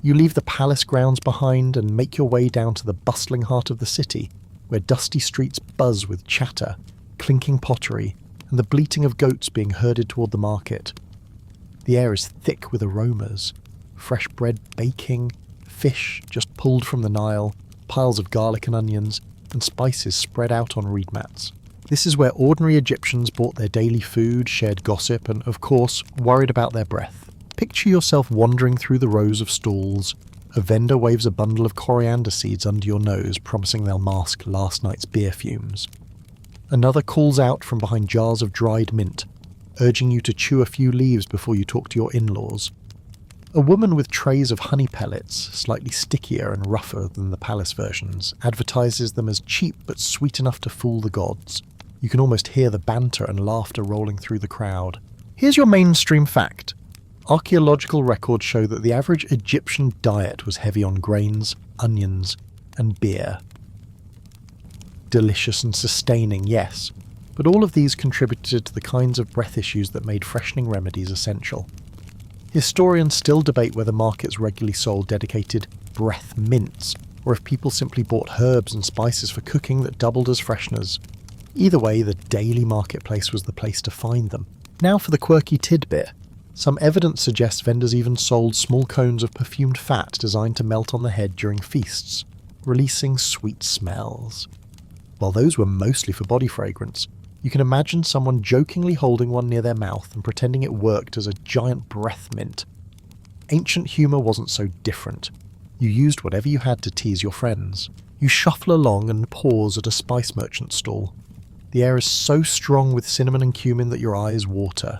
You leave the palace grounds behind and make your way down to the bustling heart of the city, where dusty streets buzz with chatter, clinking pottery, and the bleating of goats being herded toward the market. The air is thick with aromas, fresh bread baking, fish just pulled from the Nile, piles of garlic and onions, and spices spread out on reed mats. This is where ordinary Egyptians bought their daily food, shared gossip, and, of course, worried about their breath. Picture yourself wandering through the rows of stalls. A vendor waves a bundle of coriander seeds under your nose, promising they'll mask last night's beer fumes. Another calls out from behind jars of dried mint, urging you to chew a few leaves before you talk to your in-laws. A woman with trays of honey pellets, slightly stickier and rougher than the palace versions, advertises them as cheap but sweet enough to fool the gods. You can almost hear the banter and laughter rolling through the crowd. Here's your mainstream fact. Archaeological records show that the average Egyptian diet was heavy on grains, onions, and beer. Delicious and sustaining, yes, but all of these contributed to the kinds of breath issues that made freshening remedies essential. Historians still debate whether markets regularly sold dedicated breath mints, or if people simply bought herbs and spices for cooking that doubled as fresheners. Either way, the daily marketplace was the place to find them. Now for the quirky tidbit. Some evidence suggests vendors even sold small cones of perfumed fat designed to melt on the head during feasts, releasing sweet smells. While those were mostly for body fragrance, you can imagine someone jokingly holding one near their mouth and pretending it worked as a giant breath mint. Ancient humour wasn't so different. You used whatever you had to tease your friends. You shuffle along and pause at a spice merchant stall. The air is so strong with cinnamon and cumin that your eyes water.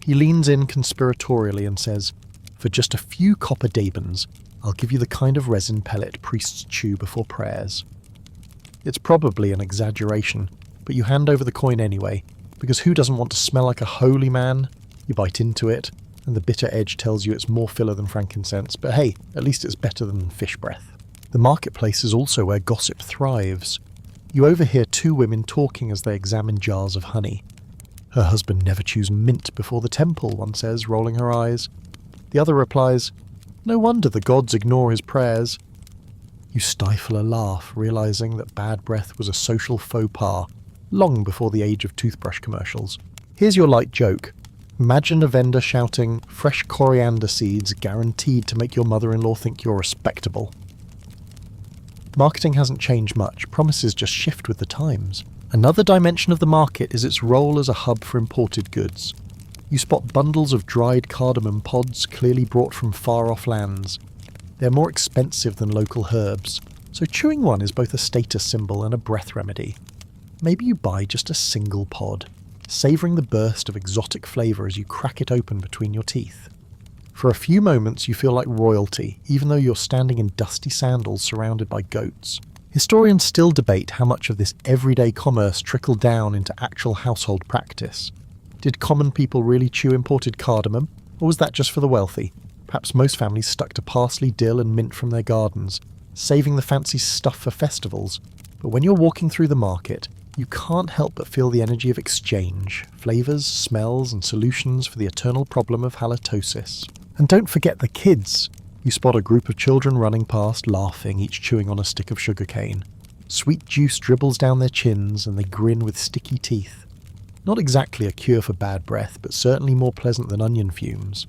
He leans in conspiratorially and says, "For just a few copper dabans, I'll give you the kind of resin pellet priests chew before prayers." It's probably an exaggeration, but you hand over the coin anyway, because who doesn't want to smell like a holy man? You bite into it, and the bitter edge tells you it's more filler than frankincense, but hey, at least it's better than fish breath. The marketplace is also where gossip thrives. You overhear two women talking as they examine jars of honey. "Her husband never chews mint before the temple," one says, rolling her eyes. The other replies, "No wonder the gods ignore his prayers." You stifle a laugh, realizing that bad breath was a social faux pas, long before the age of toothbrush commercials. Here's your light joke. Imagine a vendor shouting, "Fresh coriander seeds guaranteed to make your mother-in-law think you're respectable." Marketing hasn't changed much, promises just shift with the times. Another dimension of the market is its role as a hub for imported goods. You spot bundles of dried cardamom pods clearly brought from far-off lands. They're more expensive than local herbs, so chewing one is both a status symbol and a breath remedy. Maybe you buy just a single pod, savouring the burst of exotic flavour as you crack it open between your teeth. For a few moments you feel like royalty, even though you're standing in dusty sandals surrounded by goats. Historians still debate how much of this everyday commerce trickled down into actual household practice. Did common people really chew imported cardamom, or was that just for the wealthy? Perhaps most families stuck to parsley, dill and mint from their gardens, saving the fancy stuff for festivals. But when you're walking through the market, you can't help but feel the energy of exchange, flavours, smells and solutions for the eternal problem of halitosis. And don't forget the kids. You spot a group of children running past, laughing, each chewing on a stick of sugarcane. Sweet juice dribbles down their chins and they grin with sticky teeth. Not exactly a cure for bad breath, but certainly more pleasant than onion fumes.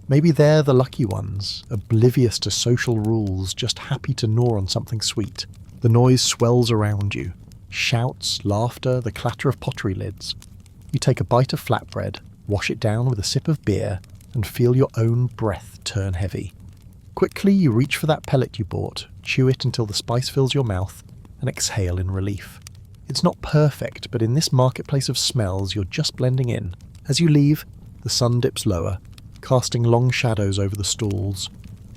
Maybe they're the lucky ones, oblivious to social rules, just happy to gnaw on something sweet. The noise swells around you. Shouts, laughter, the clatter of pottery lids. You take a bite of flatbread, wash it down with a sip of beer, and feel your own breath turn heavy. Quickly you reach for that pellet you bought, chew it until the spice fills your mouth, and exhale in relief. It's not perfect, but in this marketplace of smells you're just blending in. As you leave, the sun dips lower, casting long shadows over the stalls.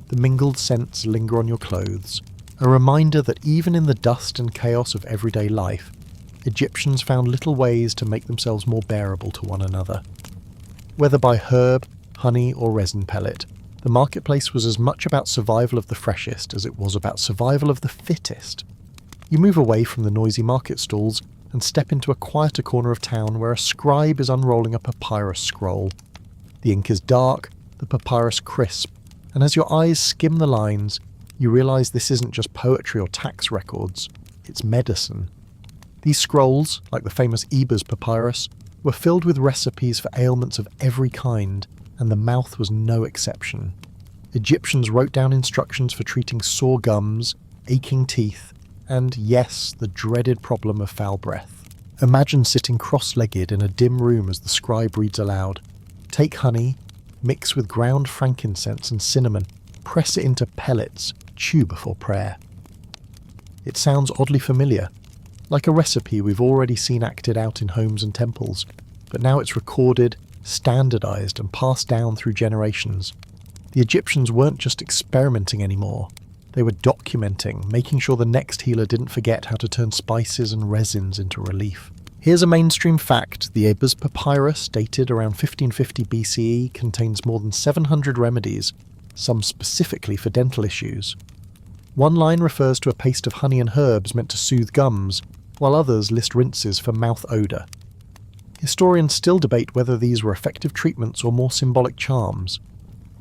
The mingled scents linger on your clothes, a reminder that even in the dust and chaos of everyday life, Egyptians found little ways to make themselves more bearable to one another. Whether by herb, honey or resin pellet, the marketplace was as much about survival of the freshest as it was about survival of the fittest. You move away from the noisy market stalls and step into a quieter corner of town where a scribe is unrolling a papyrus scroll. The ink is dark, the papyrus crisp, and as your eyes skim the lines, you realise this isn't just poetry or tax records, it's medicine. These scrolls, like the famous Ebers Papyrus, were filled with recipes for ailments of every kind, and the mouth was no exception. Egyptians wrote down instructions for treating sore gums, aching teeth, and yes, the dreaded problem of foul breath. Imagine sitting cross-legged in a dim room as the scribe reads aloud. Take honey, mix with ground frankincense and cinnamon, press it into pellets, chew before prayer. It sounds oddly familiar, like a recipe we've already seen acted out in homes and temples, but now it's recorded, standardized and passed down through generations. The Egyptians weren't just experimenting anymore. They were documenting, making sure the next healer didn't forget how to turn spices and resins into relief. Here's a mainstream fact. The Ebers Papyrus, dated around 1550 BCE, contains more than 700 remedies, some specifically for dental issues. One line refers to a paste of honey and herbs meant to soothe gums, while others list rinses for mouth odour. Historians still debate whether these were effective treatments or more symbolic charms,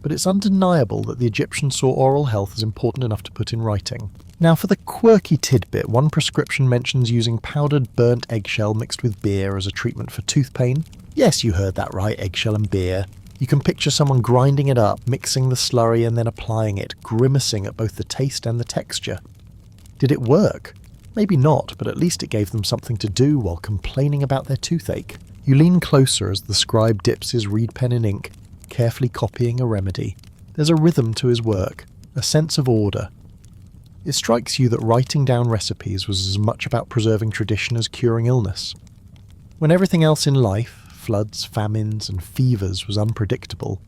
but it's undeniable that the Egyptians saw oral health as important enough to put in writing. Now for the quirky tidbit, one prescription mentions using powdered burnt eggshell mixed with beer as a treatment for tooth pain. Yes, you heard that right, eggshell and beer. You can picture someone grinding it up, mixing the slurry and then applying it, grimacing at both the taste and the texture. Did it work? Maybe not, but at least it gave them something to do while complaining about their toothache. You lean closer as the scribe dips his reed pen in ink, carefully copying a remedy. There's a rhythm to his work, a sense of order. It strikes you that writing down recipes was as much about preserving tradition as curing illness. When everything else in life, floods, famines, and fevers, was unpredictable,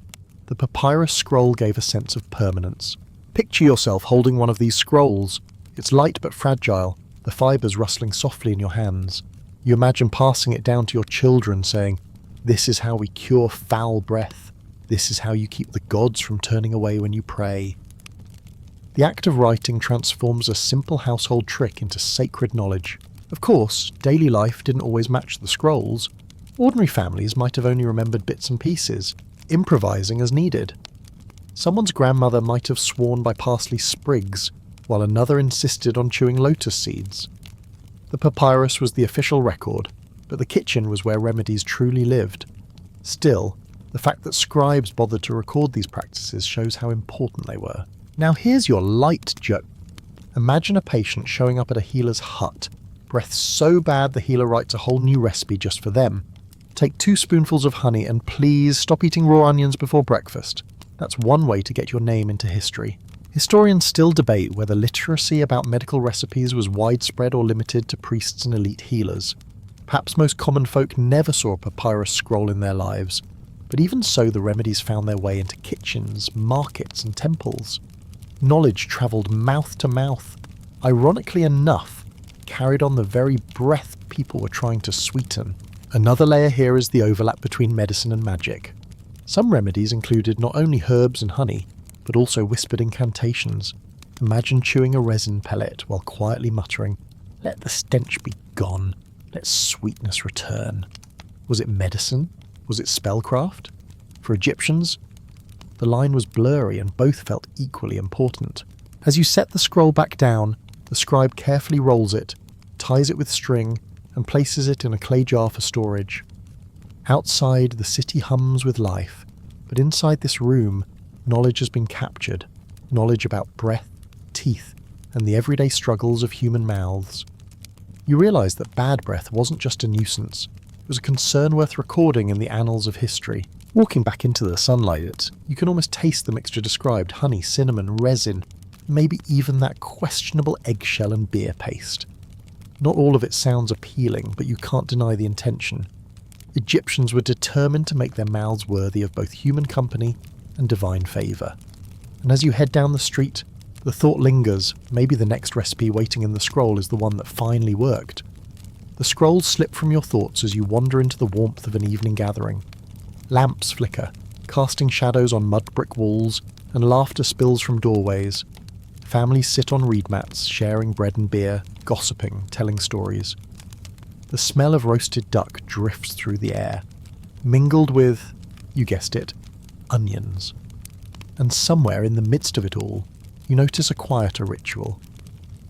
the papyrus scroll gave a sense of permanence. Picture yourself holding one of these scrolls. It's light but fragile, the fibres rustling softly in your hands. You imagine passing it down to your children, saying, "This is how we cure foul breath. This is how you keep the gods from turning away when you pray." The act of writing transforms a simple household trick into sacred knowledge. Of course, daily life didn't always match the scrolls. Ordinary families might have only remembered bits and pieces, improvising as needed. Someone's grandmother might have sworn by parsley sprigs, while another insisted on chewing lotus seeds. The papyrus was the official record, but the kitchen was where remedies truly lived. Still, the fact that scribes bothered to record these practices shows how important they were. Now here's your light joke. Imagine a patient showing up at a healer's hut, breath so bad the healer writes a whole new recipe just for them. Take 2 spoonfuls of honey and please stop eating raw onions before breakfast. That's one way to get your name into history. Historians still debate whether literacy about medical recipes was widespread or limited to priests and elite healers. Perhaps most common folk never saw a papyrus scroll in their lives, but even so the remedies found their way into kitchens, markets and temples. Knowledge travelled mouth to mouth, ironically enough, carried on the very breath people were trying to sweeten. Another layer here is the overlap between medicine and magic. Some remedies included not only herbs and honey, but also whispered incantations. Imagine chewing a resin pellet while quietly muttering, "Let the stench be gone, let sweetness return." Was it medicine? Was it spellcraft? For Egyptians, the line was blurry and both felt equally important. As you set the scroll back down, the scribe carefully rolls it, ties it with string, and places it in a clay jar for storage. Outside, the city hums with life, but inside this room, knowledge has been captured. Knowledge about breath, teeth, and the everyday struggles of human mouths. You realise that bad breath wasn't just a nuisance. It was a concern worth recording in the annals of history. Walking back into the sunlight, you can almost taste the mixture described: honey, cinnamon, resin, maybe even that questionable eggshell and beer paste. Not all of it sounds appealing, but you can't deny the intention. Egyptians were determined to make their mouths worthy of both human company and divine favour. And as you head down the street, the thought lingers, maybe the next recipe waiting in the scroll is the one that finally worked. The scrolls slip from your thoughts as you wander into the warmth of an evening gathering. Lamps flicker, casting shadows on mud brick walls, and laughter spills from doorways. Families sit on reed mats, sharing bread and beer, gossiping, telling stories. The smell of roasted duck drifts through the air, mingled with, you guessed it, onions. And somewhere in the midst of it all, you notice a quieter ritual.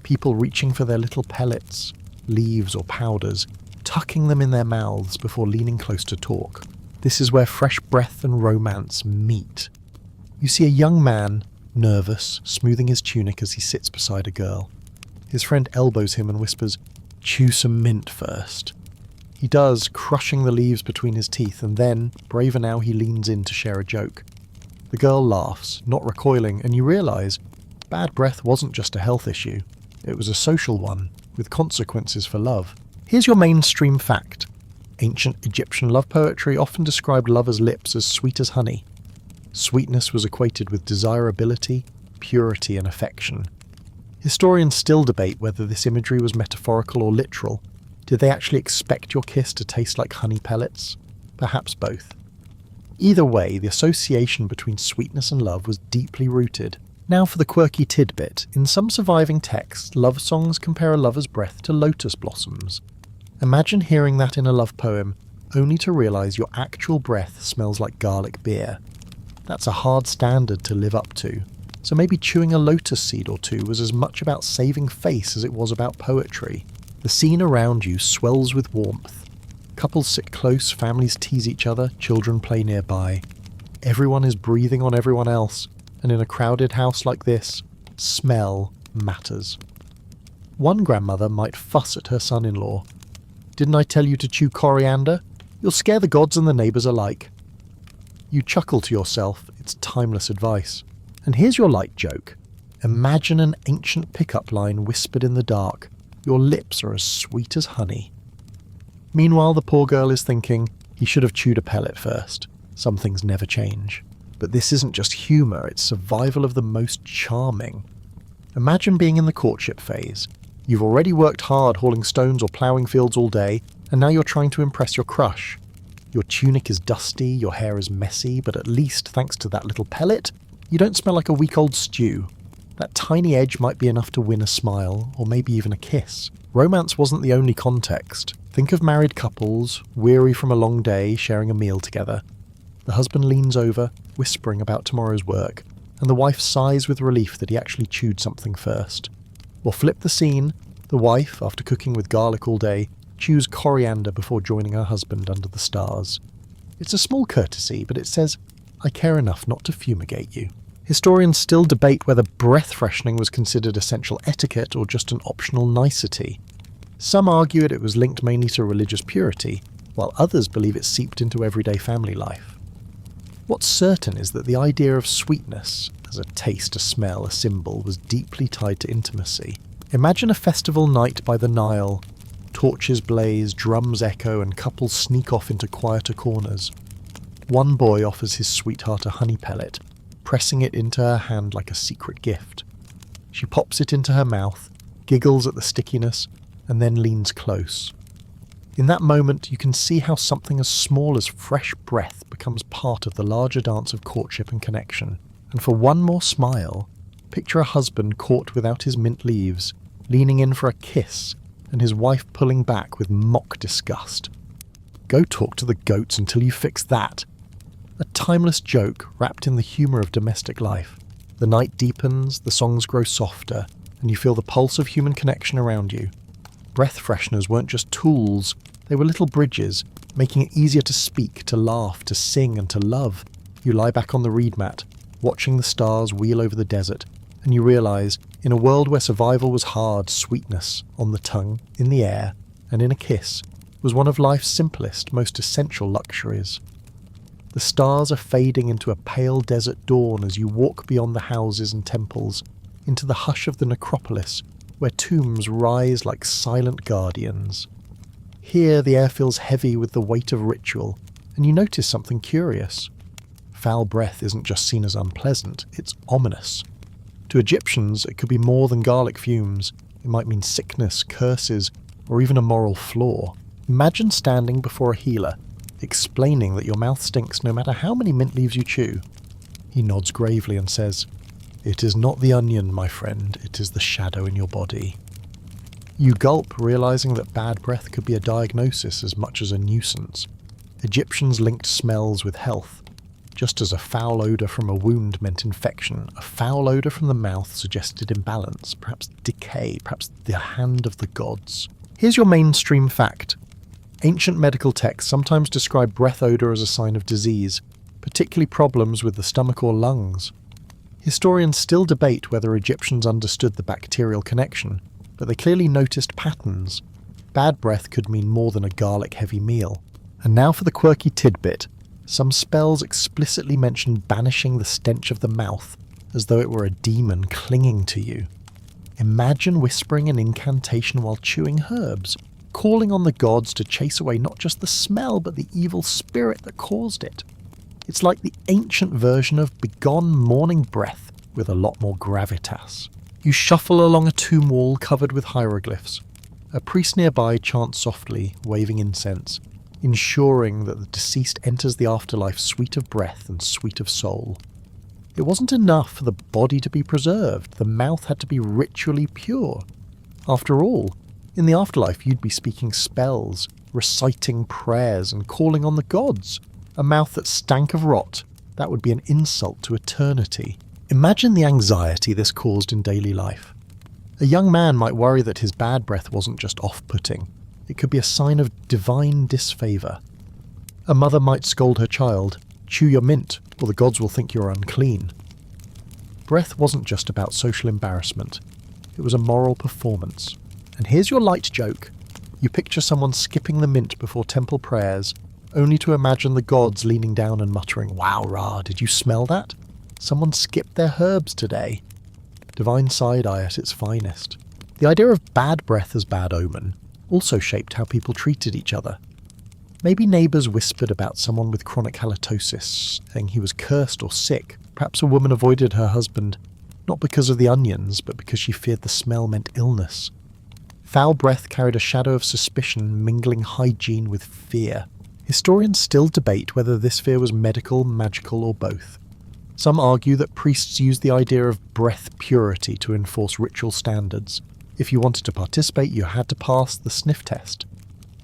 People reaching for their little pellets, leaves or powders, tucking them in their mouths before leaning close to talk. This is where fresh breath and romance meet. You see a young man, nervous, smoothing his tunic as he sits beside a girl. His friend elbows him and whispers, "Chew some mint first." He does, crushing the leaves between his teeth, and then, braver now, he leans in to share a joke. The girl laughs, not recoiling, and you realise bad breath wasn't just a health issue. It was a social one, with consequences for love. Here's your mainstream fact. Ancient Egyptian love poetry often described lovers' lips as sweet as honey. Sweetness was equated with desirability, purity, and affection. Historians still debate whether this imagery was metaphorical or literal. Did they actually expect your kiss to taste like honey pellets? Perhaps both. Either way, the association between sweetness and love was deeply rooted. Now for the quirky tidbit. In some surviving texts, love songs compare a lover's breath to lotus blossoms. Imagine hearing that in a love poem, only to realise your actual breath smells like garlic beer. That's a hard standard to live up to. So maybe chewing a lotus seed or two was as much about saving face as it was about poetry. The scene around you swells with warmth. Couples sit close, families tease each other, children play nearby. Everyone is breathing on everyone else, and in a crowded house like this, smell matters. One grandmother might fuss at her son-in-law. "Didn't I tell you to chew coriander? You'll scare the gods and the neighbours alike." You chuckle to yourself, it's timeless advice. And here's your light joke. Imagine an ancient pickup line whispered in the dark. Your lips are as sweet as honey. Meanwhile, the poor girl is thinking, he should have chewed a pellet first. Some things never change. But this isn't just humour, it's survival of the most charming. Imagine being in the courtship phase. You've already worked hard hauling stones or ploughing fields all day, and now you're trying to impress your crush. Your tunic is dusty, your hair is messy, but at least, thanks to that little pellet, you don't smell like a week-old stew. That tiny edge might be enough to win a smile, or maybe even a kiss. Romance wasn't the only context. Think of married couples, weary from a long day, sharing a meal together. The husband leans over, whispering about tomorrow's work, and the wife sighs with relief that he actually chewed something first. Or flip the scene, the wife, after cooking with garlic all day, chews coriander before joining her husband under the stars. It's a small courtesy, but it says, "I care enough not to fumigate you." Historians still debate whether breath freshening was considered essential etiquette or just an optional nicety. Some argue it was linked mainly to religious purity, while others believe it seeped into everyday family life. What's certain is that the idea of sweetness, as a taste, a smell, a symbol, was deeply tied to intimacy. Imagine a festival night by the Nile. Torches blaze, drums echo, and couples sneak off into quieter corners. One boy offers his sweetheart a honey pellet, pressing it into her hand like a secret gift. She pops it into her mouth, giggles at the stickiness, and then leans close. In that moment, you can see how something as small as fresh breath becomes part of the larger dance of courtship and connection. And for one more smile, picture a husband caught without his mint leaves, leaning in for a kiss, and his wife pulling back with mock disgust. Go talk to the goats until you fix that. A timeless joke wrapped in the humour of domestic life. The night deepens, the songs grow softer, and you feel the pulse of human connection around you. Breath fresheners weren't just tools, they were little bridges, making it easier to speak, to laugh, to sing, and to love. You lie back on the reed mat, watching the stars wheel over the desert, and you realise, in a world where survival was hard, sweetness, on the tongue, in the air, and in a kiss, was one of life's simplest, most essential luxuries. The stars are fading into a pale desert dawn as you walk beyond the houses and temples, into the hush of the necropolis, where tombs rise like silent guardians. Here the air feels heavy with the weight of ritual, and you notice something curious. Foul breath isn't just seen as unpleasant, it's ominous. To Egyptians, it could be more than garlic fumes. It might mean sickness, curses, or even a moral flaw. Imagine standing before a healer, explaining that your mouth stinks no matter how many mint leaves you chew. He nods gravely and says, "It is not the onion, my friend, it is the shadow in your body." You gulp, realizing that bad breath could be a diagnosis as much as a nuisance. Egyptians linked smells with health. Just as a foul odour from a wound meant infection, a foul odour from the mouth suggested imbalance, perhaps decay, perhaps the hand of the gods. Here's your mainstream fact. Ancient medical texts sometimes describe breath odour as a sign of disease, particularly problems with the stomach or lungs. Historians still debate whether Egyptians understood the bacterial connection, but they clearly noticed patterns. Bad breath could mean more than a garlic-heavy meal. And now for the quirky tidbit. Some spells explicitly mention banishing the stench of the mouth, as though it were a demon clinging to you. Imagine whispering an incantation while chewing herbs, calling on the gods to chase away not just the smell, but the evil spirit that caused it. It's like the ancient version of begone morning breath, with a lot more gravitas. You shuffle along a tomb wall covered with hieroglyphs. A priest nearby chants softly, waving incense, ensuring that the deceased enters the afterlife sweet of breath and sweet of soul. It wasn't enough for the body to be preserved, the mouth had to be ritually pure. After all, in the afterlife you'd be speaking spells, reciting prayers and calling on the gods. A mouth that stank of rot, that would be an insult to eternity. Imagine the anxiety this caused in daily life. A young man might worry that his bad breath wasn't just off-putting. It could be a sign of divine disfavour. A mother might scold her child, "Chew your mint, or the gods will think you're unclean." Breath wasn't just about social embarrassment. It was a moral performance. And here's your light joke. You picture someone skipping the mint before temple prayers, only to imagine the gods leaning down and muttering, "Wow, rah, did you smell that? Someone skipped their herbs today." Divine side-eye at its finest. The idea of bad breath as bad omen also shaped how people treated each other. Maybe neighbours whispered about someone with chronic halitosis, saying he was cursed or sick. Perhaps a woman avoided her husband, not because of the onions, but because she feared the smell meant illness. Foul breath carried a shadow of suspicion, mingling hygiene with fear. Historians still debate whether this fear was medical, magical, or both. Some argue that priests used the idea of breath purity to enforce ritual standards. If you wanted to participate, you had to pass the sniff test.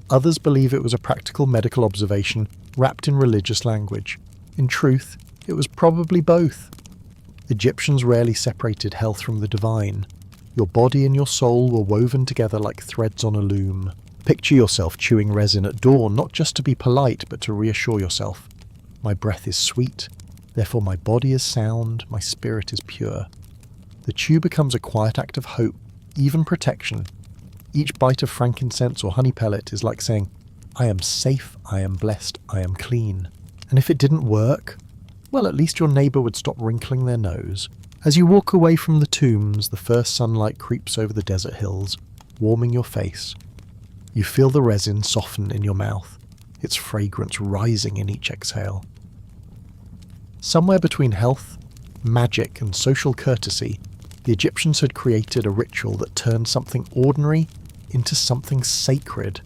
Others believe it was a practical medical observation wrapped in religious language. In truth, it was probably both. Egyptians rarely separated health from the divine. Your body and your soul were woven together like threads on a loom. Picture yourself chewing resin at dawn, not just to be polite, but to reassure yourself. My breath is sweet, therefore my body is sound, my spirit is pure. The chew becomes a quiet act of hope, even protection. Each bite of frankincense or honey pellet is like saying, "I am safe, I am blessed, I am clean." And if it didn't work, well, at least your neighbour would stop wrinkling their nose. As you walk away from the tombs, the first sunlight creeps over the desert hills, warming your face. You feel the resin soften in your mouth, its fragrance rising in each exhale. Somewhere between health, magic, and social courtesy, the Egyptians had created a ritual that turned something ordinary into something sacred.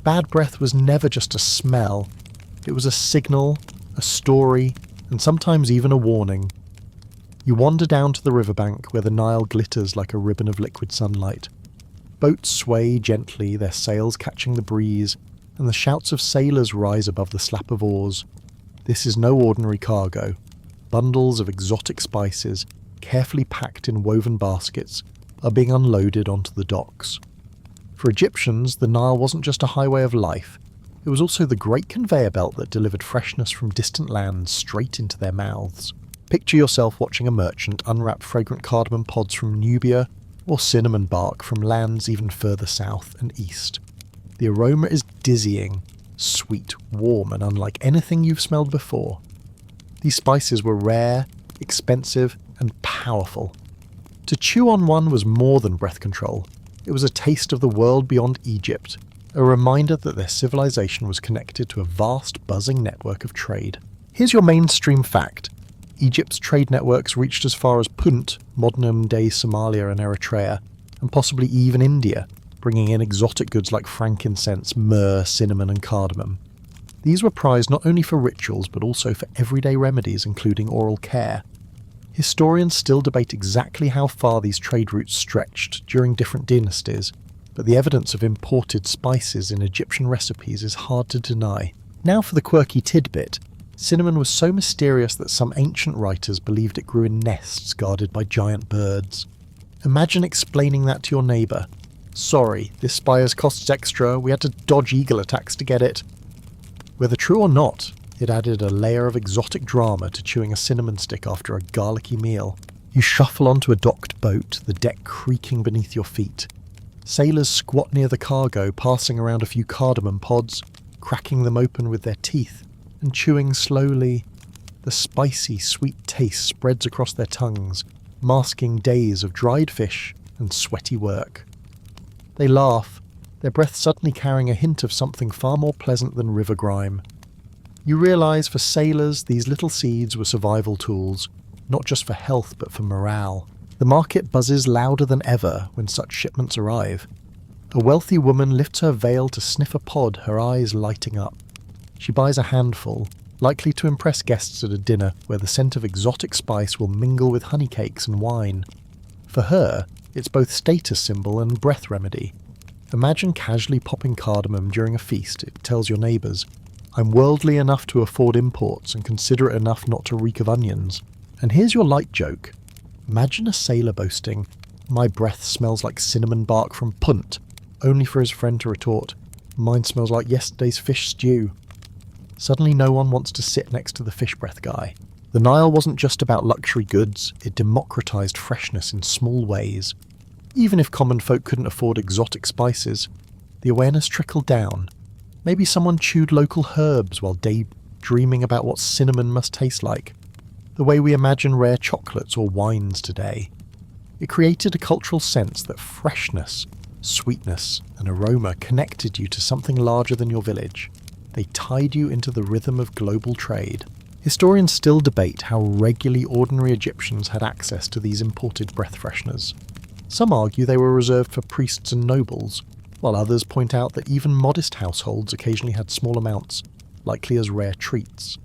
Bad breath was never just a smell. It was a signal, a story, and sometimes even a warning. You wander down to the riverbank where the Nile glitters like a ribbon of liquid sunlight. Boats sway gently, their sails catching the breeze, and the shouts of sailors rise above the slap of oars. This is no ordinary cargo. Bundles of exotic spices, carefully packed in woven baskets, are being unloaded onto the docks. For Egyptians, the Nile wasn't just a highway of life. It It was also the great conveyor belt that delivered freshness from distant lands straight into their mouths. Picture yourself watching a merchant unwrap fragrant cardamom pods from Nubia or cinnamon bark from lands even further south and east. The aroma is dizzying, sweet, warm, and unlike anything you've smelled before. These spices were rare, expensive, and powerful. To chew on one was more than breath control. It was a taste of the world beyond Egypt, a reminder that their civilization was connected to a vast, buzzing network of trade. Here's your mainstream fact. Egypt's trade networks reached as far as Punt, modern-day Somalia and Eritrea, and possibly even India, bringing in exotic goods like frankincense, myrrh, cinnamon, and cardamom. These were prized not only for rituals but also for everyday remedies, including oral care. Historians still debate exactly how far these trade routes stretched during different dynasties, but the evidence of imported spices in Egyptian recipes is hard to deny. Now for the quirky tidbit. Cinnamon was so mysterious that some ancient writers believed it grew in nests guarded by giant birds. Imagine explaining that to your neighbour. Sorry, this spice costs extra, we had to dodge eagle attacks to get it. Whether true or not, it added a layer of exotic drama to chewing a cinnamon stick after a garlicky meal. You shuffle onto a docked boat, the deck creaking beneath your feet. Sailors squat near the cargo, passing around a few cardamom pods, cracking them open with their teeth, and chewing slowly. The spicy, sweet taste spreads across their tongues, masking days of dried fish and sweaty work. They laugh, their breath suddenly carrying a hint of something far more pleasant than river grime. You realise for sailors these little seeds were survival tools, not just for health but for morale. The market buzzes louder than ever when such shipments arrive. A wealthy woman lifts her veil to sniff a pod, her eyes lighting up. She buys a handful, likely to impress guests at a dinner where the scent of exotic spice will mingle with honey cakes and wine. For her, it's both status symbol and breath remedy. Imagine casually popping cardamom during a feast. It tells your neighbours, I'm worldly enough to afford imports and considerate enough not to reek of onions. And here's your light joke. Imagine a sailor boasting, my breath smells like cinnamon bark from Punt, only for his friend to retort, mine smells like yesterday's fish stew. Suddenly no one wants to sit next to the fish breath guy. The Nile wasn't just about luxury goods, it democratized freshness in small ways. Even if common folk couldn't afford exotic spices, the awareness trickled down. Maybe someone chewed local herbs while daydreaming about what cinnamon must taste like, the way we imagine rare chocolates or wines today. It created a cultural sense that freshness, sweetness, and aroma connected you to something larger than your village. They tied you into the rhythm of global trade. Historians still debate how regularly ordinary Egyptians had access to these imported breath fresheners. Some argue they were reserved for priests and nobles, while others point out that even modest households occasionally had small amounts, likely as rare treats.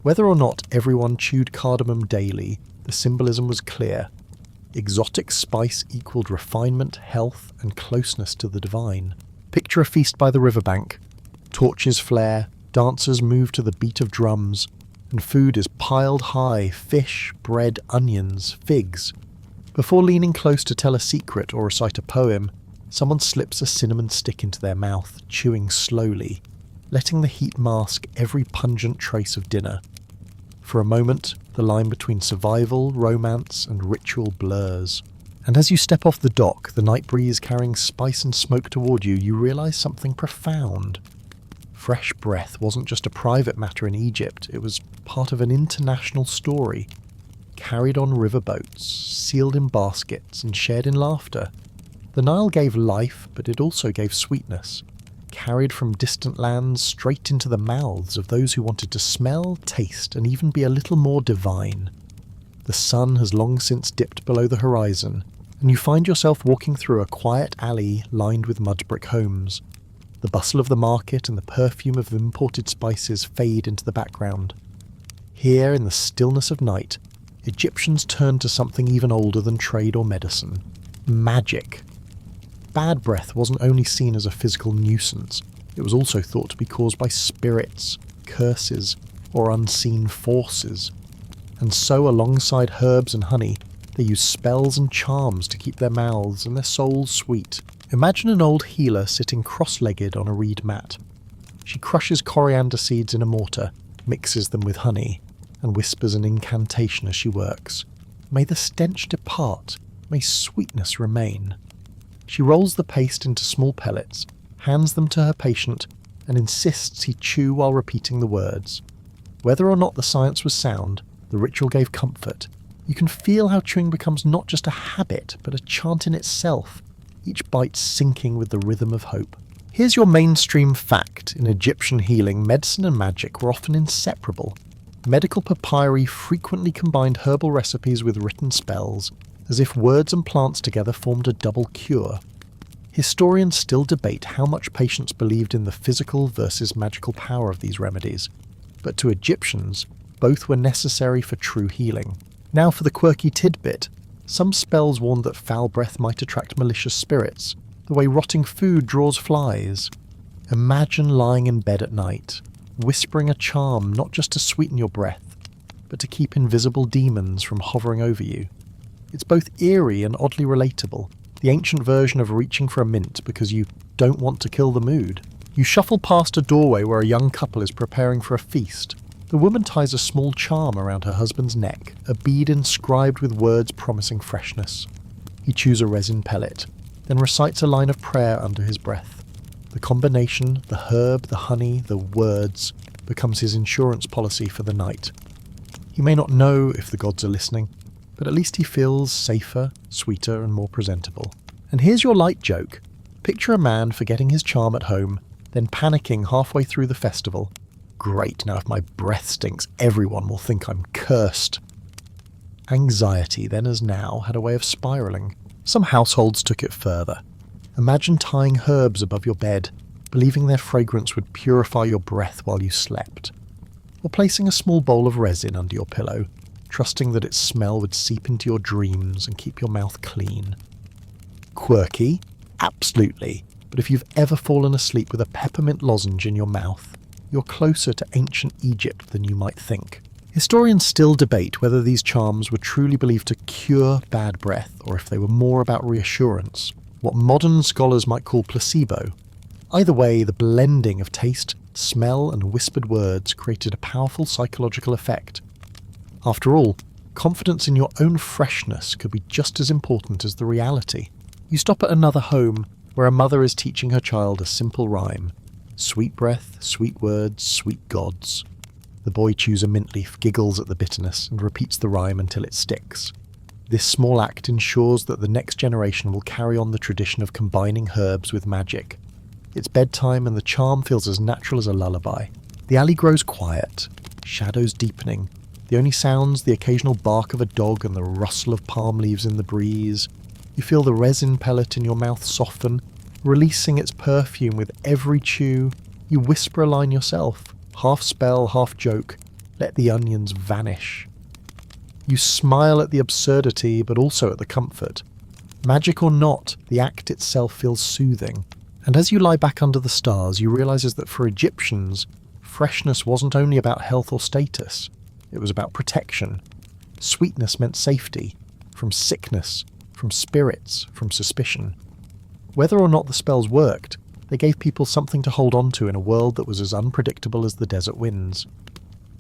Whether or not everyone chewed cardamom daily, the symbolism was clear. Exotic spice equaled refinement, health, and closeness to the divine. Picture a feast by the riverbank. Torches flare, dancers move to the beat of drums, and food is piled high, fish, bread, onions, figs. Before leaning close to tell a secret or recite a poem, someone slips a cinnamon stick into their mouth, chewing slowly, letting the heat mask every pungent trace of dinner. For a moment, the line between survival, romance, and ritual blurs. And as you step off the dock, the night breeze carrying spice and smoke toward you, you realise something profound. Fresh breath wasn't just a private matter in Egypt, it was part of an international story, carried on riverboats, sealed in baskets, and shared in laughter. The Nile gave life, but it also gave sweetness, carried from distant lands straight into the mouths of those who wanted to smell, taste, and even be a little more divine. The sun has long since dipped below the horizon, and you find yourself walking through a quiet alley lined with mud brick homes. The bustle of the market and the perfume of imported spices fade into the background. Here, in the stillness of night, Egyptians turned to something even older than trade or medicine: magic. Bad breath wasn't only seen as a physical nuisance, it was also thought to be caused by spirits, curses, or unseen forces. And so, alongside herbs and honey, they used spells and charms to keep their mouths and their souls sweet. Imagine an old healer sitting cross-legged on a reed mat. She crushes coriander seeds in a mortar, mixes them with honey, and whispers an incantation as she works. May the stench depart, may sweetness remain. She rolls the paste into small pellets, hands them to her patient, and insists he chew while repeating the words. Whether or not the science was sound, the ritual gave comfort. You can feel how chewing becomes not just a habit, but a chant in itself, each bite syncing with the rhythm of hope. Here's your mainstream fact. In Egyptian healing, medicine and magic were often inseparable. Medical papyri frequently combined herbal recipes with written spells, as if words and plants together formed a double cure. Historians still debate how much patients believed in the physical versus magical power of these remedies, but to Egyptians, both were necessary for true healing. Now for the quirky tidbit. Some spells warned that foul breath might attract malicious spirits, the way rotting food draws flies. Imagine lying in bed at night, whispering a charm not just to sweeten your breath, but to keep invisible demons from hovering over you. It's both eerie and oddly relatable, the ancient version of reaching for a mint because you don't want to kill the mood. You shuffle past a doorway where a young couple is preparing for a feast. The woman ties a small charm around her husband's neck, a bead inscribed with words promising freshness. He chews a resin pellet, then recites a line of prayer under his breath. The combination, the herb, the honey, the words, becomes his insurance policy for the night. He may not know if the gods are listening, but at least he feels safer, sweeter, and more presentable. And here's your light joke. Picture a man forgetting his charm at home, then panicking halfway through the festival. Great, now if my breath stinks, everyone will think I'm cursed. Anxiety, then as now, had a way of spiralling. Some households took it further. Imagine tying herbs above your bed, believing their fragrance would purify your breath while you slept. Or placing a small bowl of resin under your pillow, trusting that its smell would seep into your dreams and keep your mouth clean. Quirky? Absolutely. But if you've ever fallen asleep with a peppermint lozenge in your mouth, you're closer to ancient Egypt than you might think. Historians still debate whether these charms were truly believed to cure bad breath or if they were more about reassurance, what modern scholars might call placebo. Either way, the blending of taste, smell, and whispered words created a powerful psychological effect. After all, confidence in your own freshness could be just as important as the reality. You stop at another home where a mother is teaching her child a simple rhyme. Sweet breath, sweet words, sweet gods. The boy chews a mint leaf, giggles at the bitterness, and repeats the rhyme until it sticks. This small act ensures that the next generation will carry on the tradition of combining herbs with magic. It's bedtime and the charm feels as natural as a lullaby. The alley grows quiet, shadows deepening. The only sounds, the occasional bark of a dog and the rustle of palm leaves in the breeze. You feel the resin pellet in your mouth soften, releasing its perfume with every chew. You whisper a line yourself, half spell, half joke, let the onions vanish. You smile at the absurdity, but also at the comfort. Magic or not, the act itself feels soothing. And as you lie back under the stars, you realise that for Egyptians, freshness wasn't only about health or status. It was about protection. Sweetness meant safety, from sickness, from spirits, from suspicion. Whether or not the spells worked, they gave people something to hold on to in a world that was as unpredictable as the desert winds.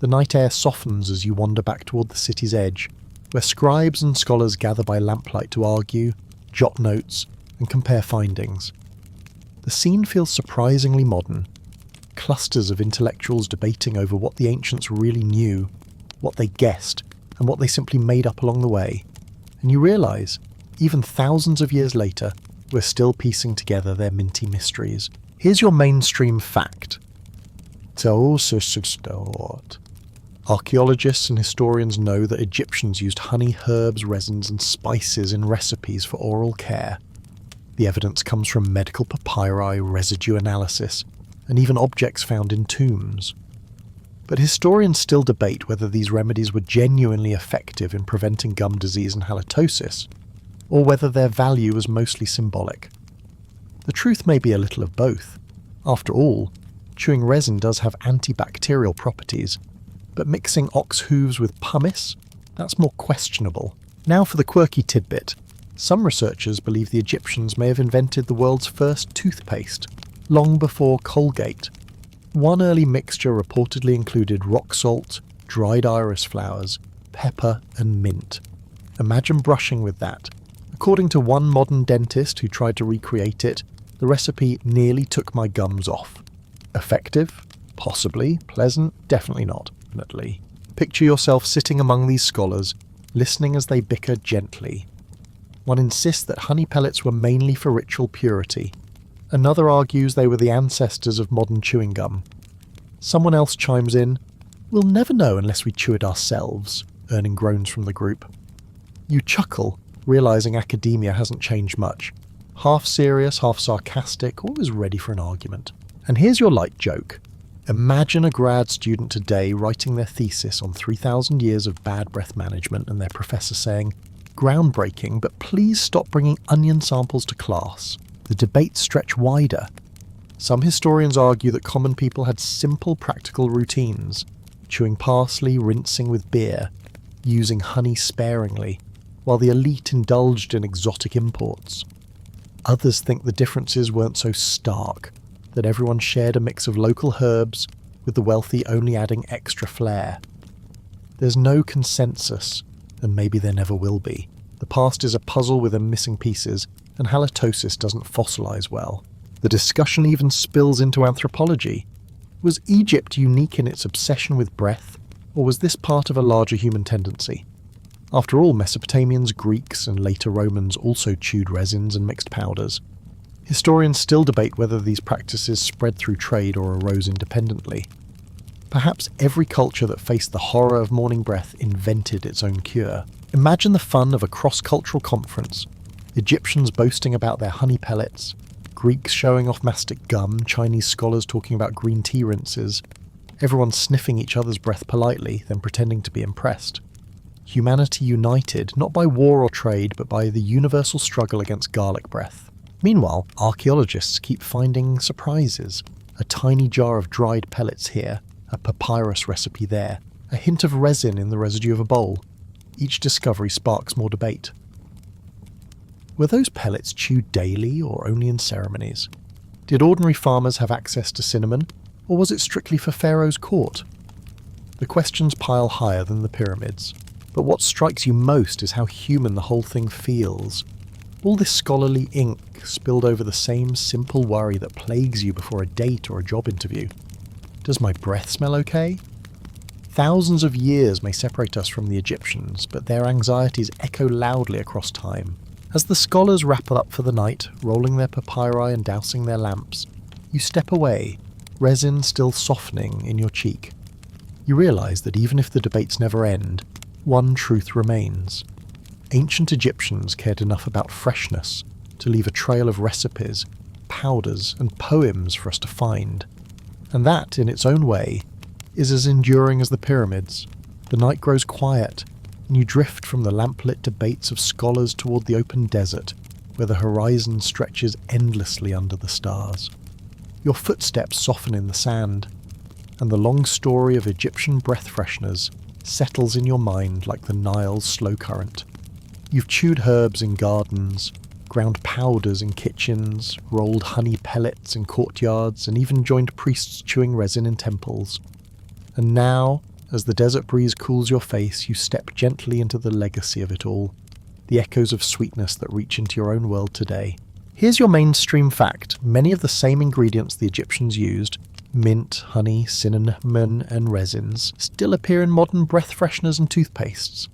The night air softens as you wander back toward the city's edge, where scribes and scholars gather by lamplight to argue, jot notes, and compare findings. The scene feels surprisingly modern. Clusters of intellectuals debating over what the ancients really knew, what they guessed, and what they simply made up along the way. And you realise, even thousands of years later, we're still piecing together their minty mysteries. Here's your mainstream fact. Archaeologists and historians know that Egyptians used honey, herbs, resins, and spices in recipes for oral care. The evidence comes from medical papyri, residue analysis, and even objects found in tombs. But historians still debate whether these remedies were genuinely effective in preventing gum disease and halitosis, or whether their value was mostly symbolic. The truth may be a little of both. After all, chewing resin does have antibacterial properties, but mixing ox hooves with pumice? That's more questionable. Now for the quirky tidbit. Some researchers believe the Egyptians may have invented the world's first toothpaste, long before Colgate. One early mixture reportedly included rock salt, dried iris flowers, pepper and mint. Imagine brushing with that. According to one modern dentist who tried to recreate it, the recipe nearly took my gums off. Effective? Possibly. Pleasant? Definitely not. Definitely. Picture yourself sitting among these scholars, listening as they bicker gently. One insists that honey pellets were mainly for ritual purity. Another argues they were the ancestors of modern chewing gum. Someone else chimes in, "We'll never know unless we chew it ourselves," earning groans from the group. You chuckle, realising academia hasn't changed much. Half serious, half sarcastic, always ready for an argument. And here's your light joke. Imagine a grad student today writing their thesis on 3,000 years of bad breath management and their professor saying, "Groundbreaking, but please stop bringing onion samples to class. The debates stretch wider." Some historians argue that common people had simple practical routines, chewing parsley, rinsing with beer, using honey sparingly, while the elite indulged in exotic imports. Others think the differences weren't so stark, that everyone shared a mix of local herbs, with the wealthy only adding extra flair. There's no consensus, and maybe there never will be. The past is a puzzle with missing pieces, and halitosis doesn't fossilize well. The discussion even spills into anthropology. Was Egypt unique in its obsession with breath, or was this part of a larger human tendency? After all, Mesopotamians, Greeks, and later Romans also chewed resins and mixed powders. Historians still debate whether these practices spread through trade or arose independently. Perhaps every culture that faced the horror of morning breath invented its own cure. Imagine the fun of a cross-cultural conference. Egyptians boasting about their honey pellets, Greeks showing off mastic gum, Chinese scholars talking about green tea rinses, everyone sniffing each other's breath politely, then pretending to be impressed. Humanity united, not by war or trade, but by the universal struggle against garlic breath. Meanwhile, archaeologists keep finding surprises. A tiny jar of dried pellets here, a papyrus recipe there, a hint of resin in the residue of a bowl. Each discovery sparks more debate. Were those pellets chewed daily or only in ceremonies? Did ordinary farmers have access to cinnamon, or was it strictly for Pharaoh's court? The questions pile higher than the pyramids. But what strikes you most is how human the whole thing feels. All this scholarly ink spilled over the same simple worry that plagues you before a date or a job interview. Does my breath smell okay? Thousands of years may separate us from the Egyptians, but their anxieties echo loudly across time. As the scholars wrap up for the night, rolling their papyri and dousing their lamps, you step away, resin still softening in your cheek. You realise that even if the debates never end, one truth remains. Ancient Egyptians cared enough about freshness to leave a trail of recipes, powders, and poems for us to find. And that, in its own way, is as enduring as the pyramids. The night grows quiet, and you drift from the lamplit debates of scholars toward the open desert, where the horizon stretches endlessly under the stars. Your footsteps soften in the sand, and the long story of Egyptian breath fresheners settles in your mind like the Nile's slow current. You've chewed herbs in gardens, ground powders in kitchens, rolled honey pellets in courtyards, and even joined priests chewing resin in temples. And now, as the desert breeze cools your face, you step gently into the legacy of it all, the echoes of sweetness that reach into your own world today. Here's your mainstream fact. Many of the same ingredients the Egyptians used, mint, honey, cinnamon, and resins, still appear in modern breath fresheners and toothpastes.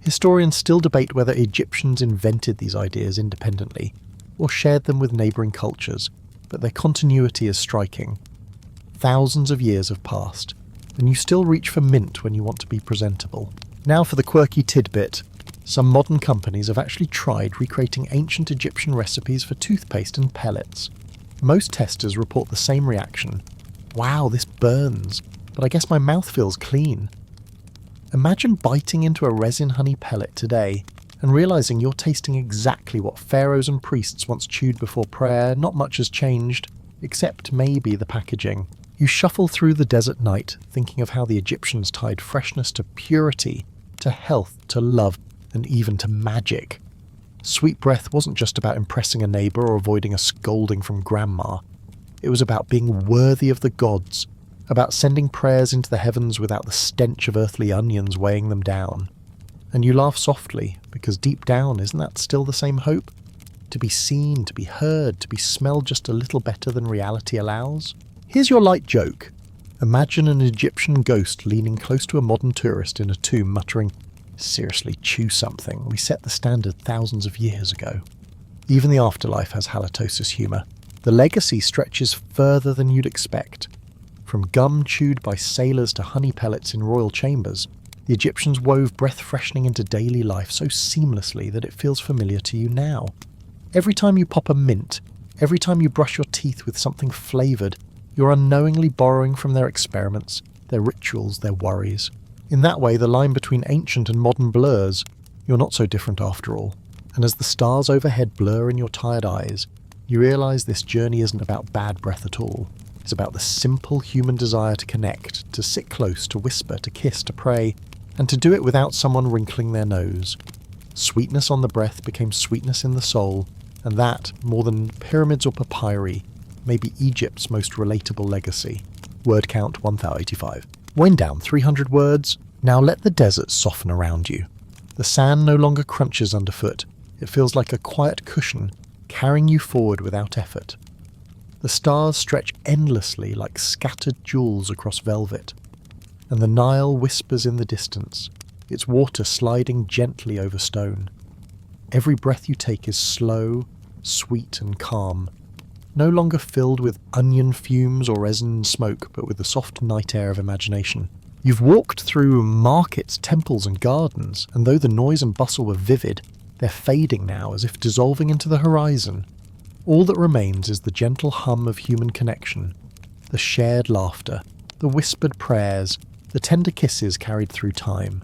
Historians still debate whether Egyptians invented these ideas independently, or shared them with neighbouring cultures, but their continuity is striking. Thousands of years have passed, and you still reach for mint when you want to be presentable. Now for the quirky tidbit. Some modern companies have actually tried recreating ancient Egyptian recipes for toothpaste and pellets. Most testers report the same reaction. Wow, this burns, but I guess my mouth feels clean. Imagine biting into a resin honey pellet today and realising you're tasting exactly what pharaohs and priests once chewed before prayer. Not much has changed, except maybe the packaging. You shuffle through the desert night, thinking of how the Egyptians tied freshness to purity, to health, to love, and even to magic. Sweet breath wasn't just about impressing a neighbour or avoiding a scolding from grandma. It was about being worthy of the gods, about sending prayers into the heavens without the stench of earthly onions weighing them down. And you laugh softly, because deep down, isn't that still the same hope? To be seen, to be heard, to be smelled just a little better than reality allows? Here's your light joke. Imagine an Egyptian ghost leaning close to a modern tourist in a tomb muttering, "Seriously, chew something. We set the standard thousands of years ago." Even the afterlife has halitosis humour. The legacy stretches further than you'd expect. From gum chewed by sailors to honey pellets in royal chambers, the Egyptians wove breath freshening into daily life so seamlessly that it feels familiar to you now. Every time you pop a mint, every time you brush your teeth with something flavoured, you're unknowingly borrowing from their experiments, their rituals, their worries. In that way, the line between ancient and modern blurs. You're not so different after all. And as the stars overhead blur in your tired eyes, you realise this journey isn't about bad breath at all. It's about the simple human desire to connect, to sit close, to whisper, to kiss, to pray, and to do it without someone wrinkling their nose. Sweetness on the breath became sweetness in the soul, and that, more than pyramids or papyri, may be Egypt's most relatable legacy. Word count 1085. Wind down 300 words. Now let the desert soften around you. The sand no longer crunches underfoot. It feels like a quiet cushion, carrying you forward without effort. The stars stretch endlessly like scattered jewels across velvet, and the Nile whispers in the distance, its water sliding gently over stone. Every breath you take is slow, sweet and calm, no longer filled with onion fumes or resin smoke, but with the soft night air of imagination. You've walked through markets, temples and gardens, and though the noise and bustle were vivid, they're fading now as if dissolving into the horizon. All that remains is the gentle hum of human connection, the shared laughter, the whispered prayers, the tender kisses carried through time.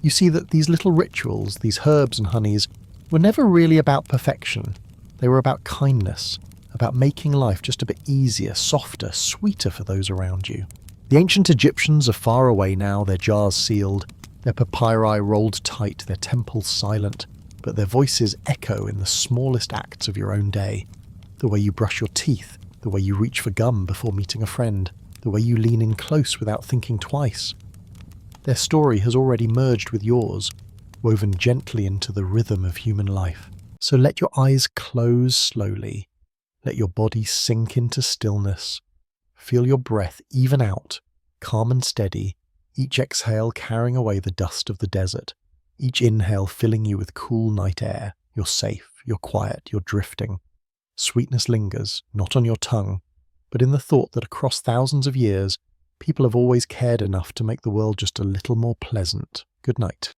You see that these little rituals, these herbs and honeys, were never really about perfection. They were about kindness, about making life just a bit easier, softer, sweeter for those around you. The ancient Egyptians are far away now, their jars sealed, their papyri rolled tight, their temples silent, but their voices echo in the smallest acts of your own day. The way you brush your teeth, the way you reach for gum before meeting a friend, the way you lean in close without thinking twice. Their story has already merged with yours, woven gently into the rhythm of human life. So let your eyes close slowly. Let your body sink into stillness. Feel your breath even out, calm and steady, each exhale carrying away the dust of the desert, each inhale filling you with cool night air. You're safe, you're quiet, you're drifting. Sweetness lingers, not on your tongue, but in the thought that across thousands of years, people have always cared enough to make the world just a little more pleasant. Good night.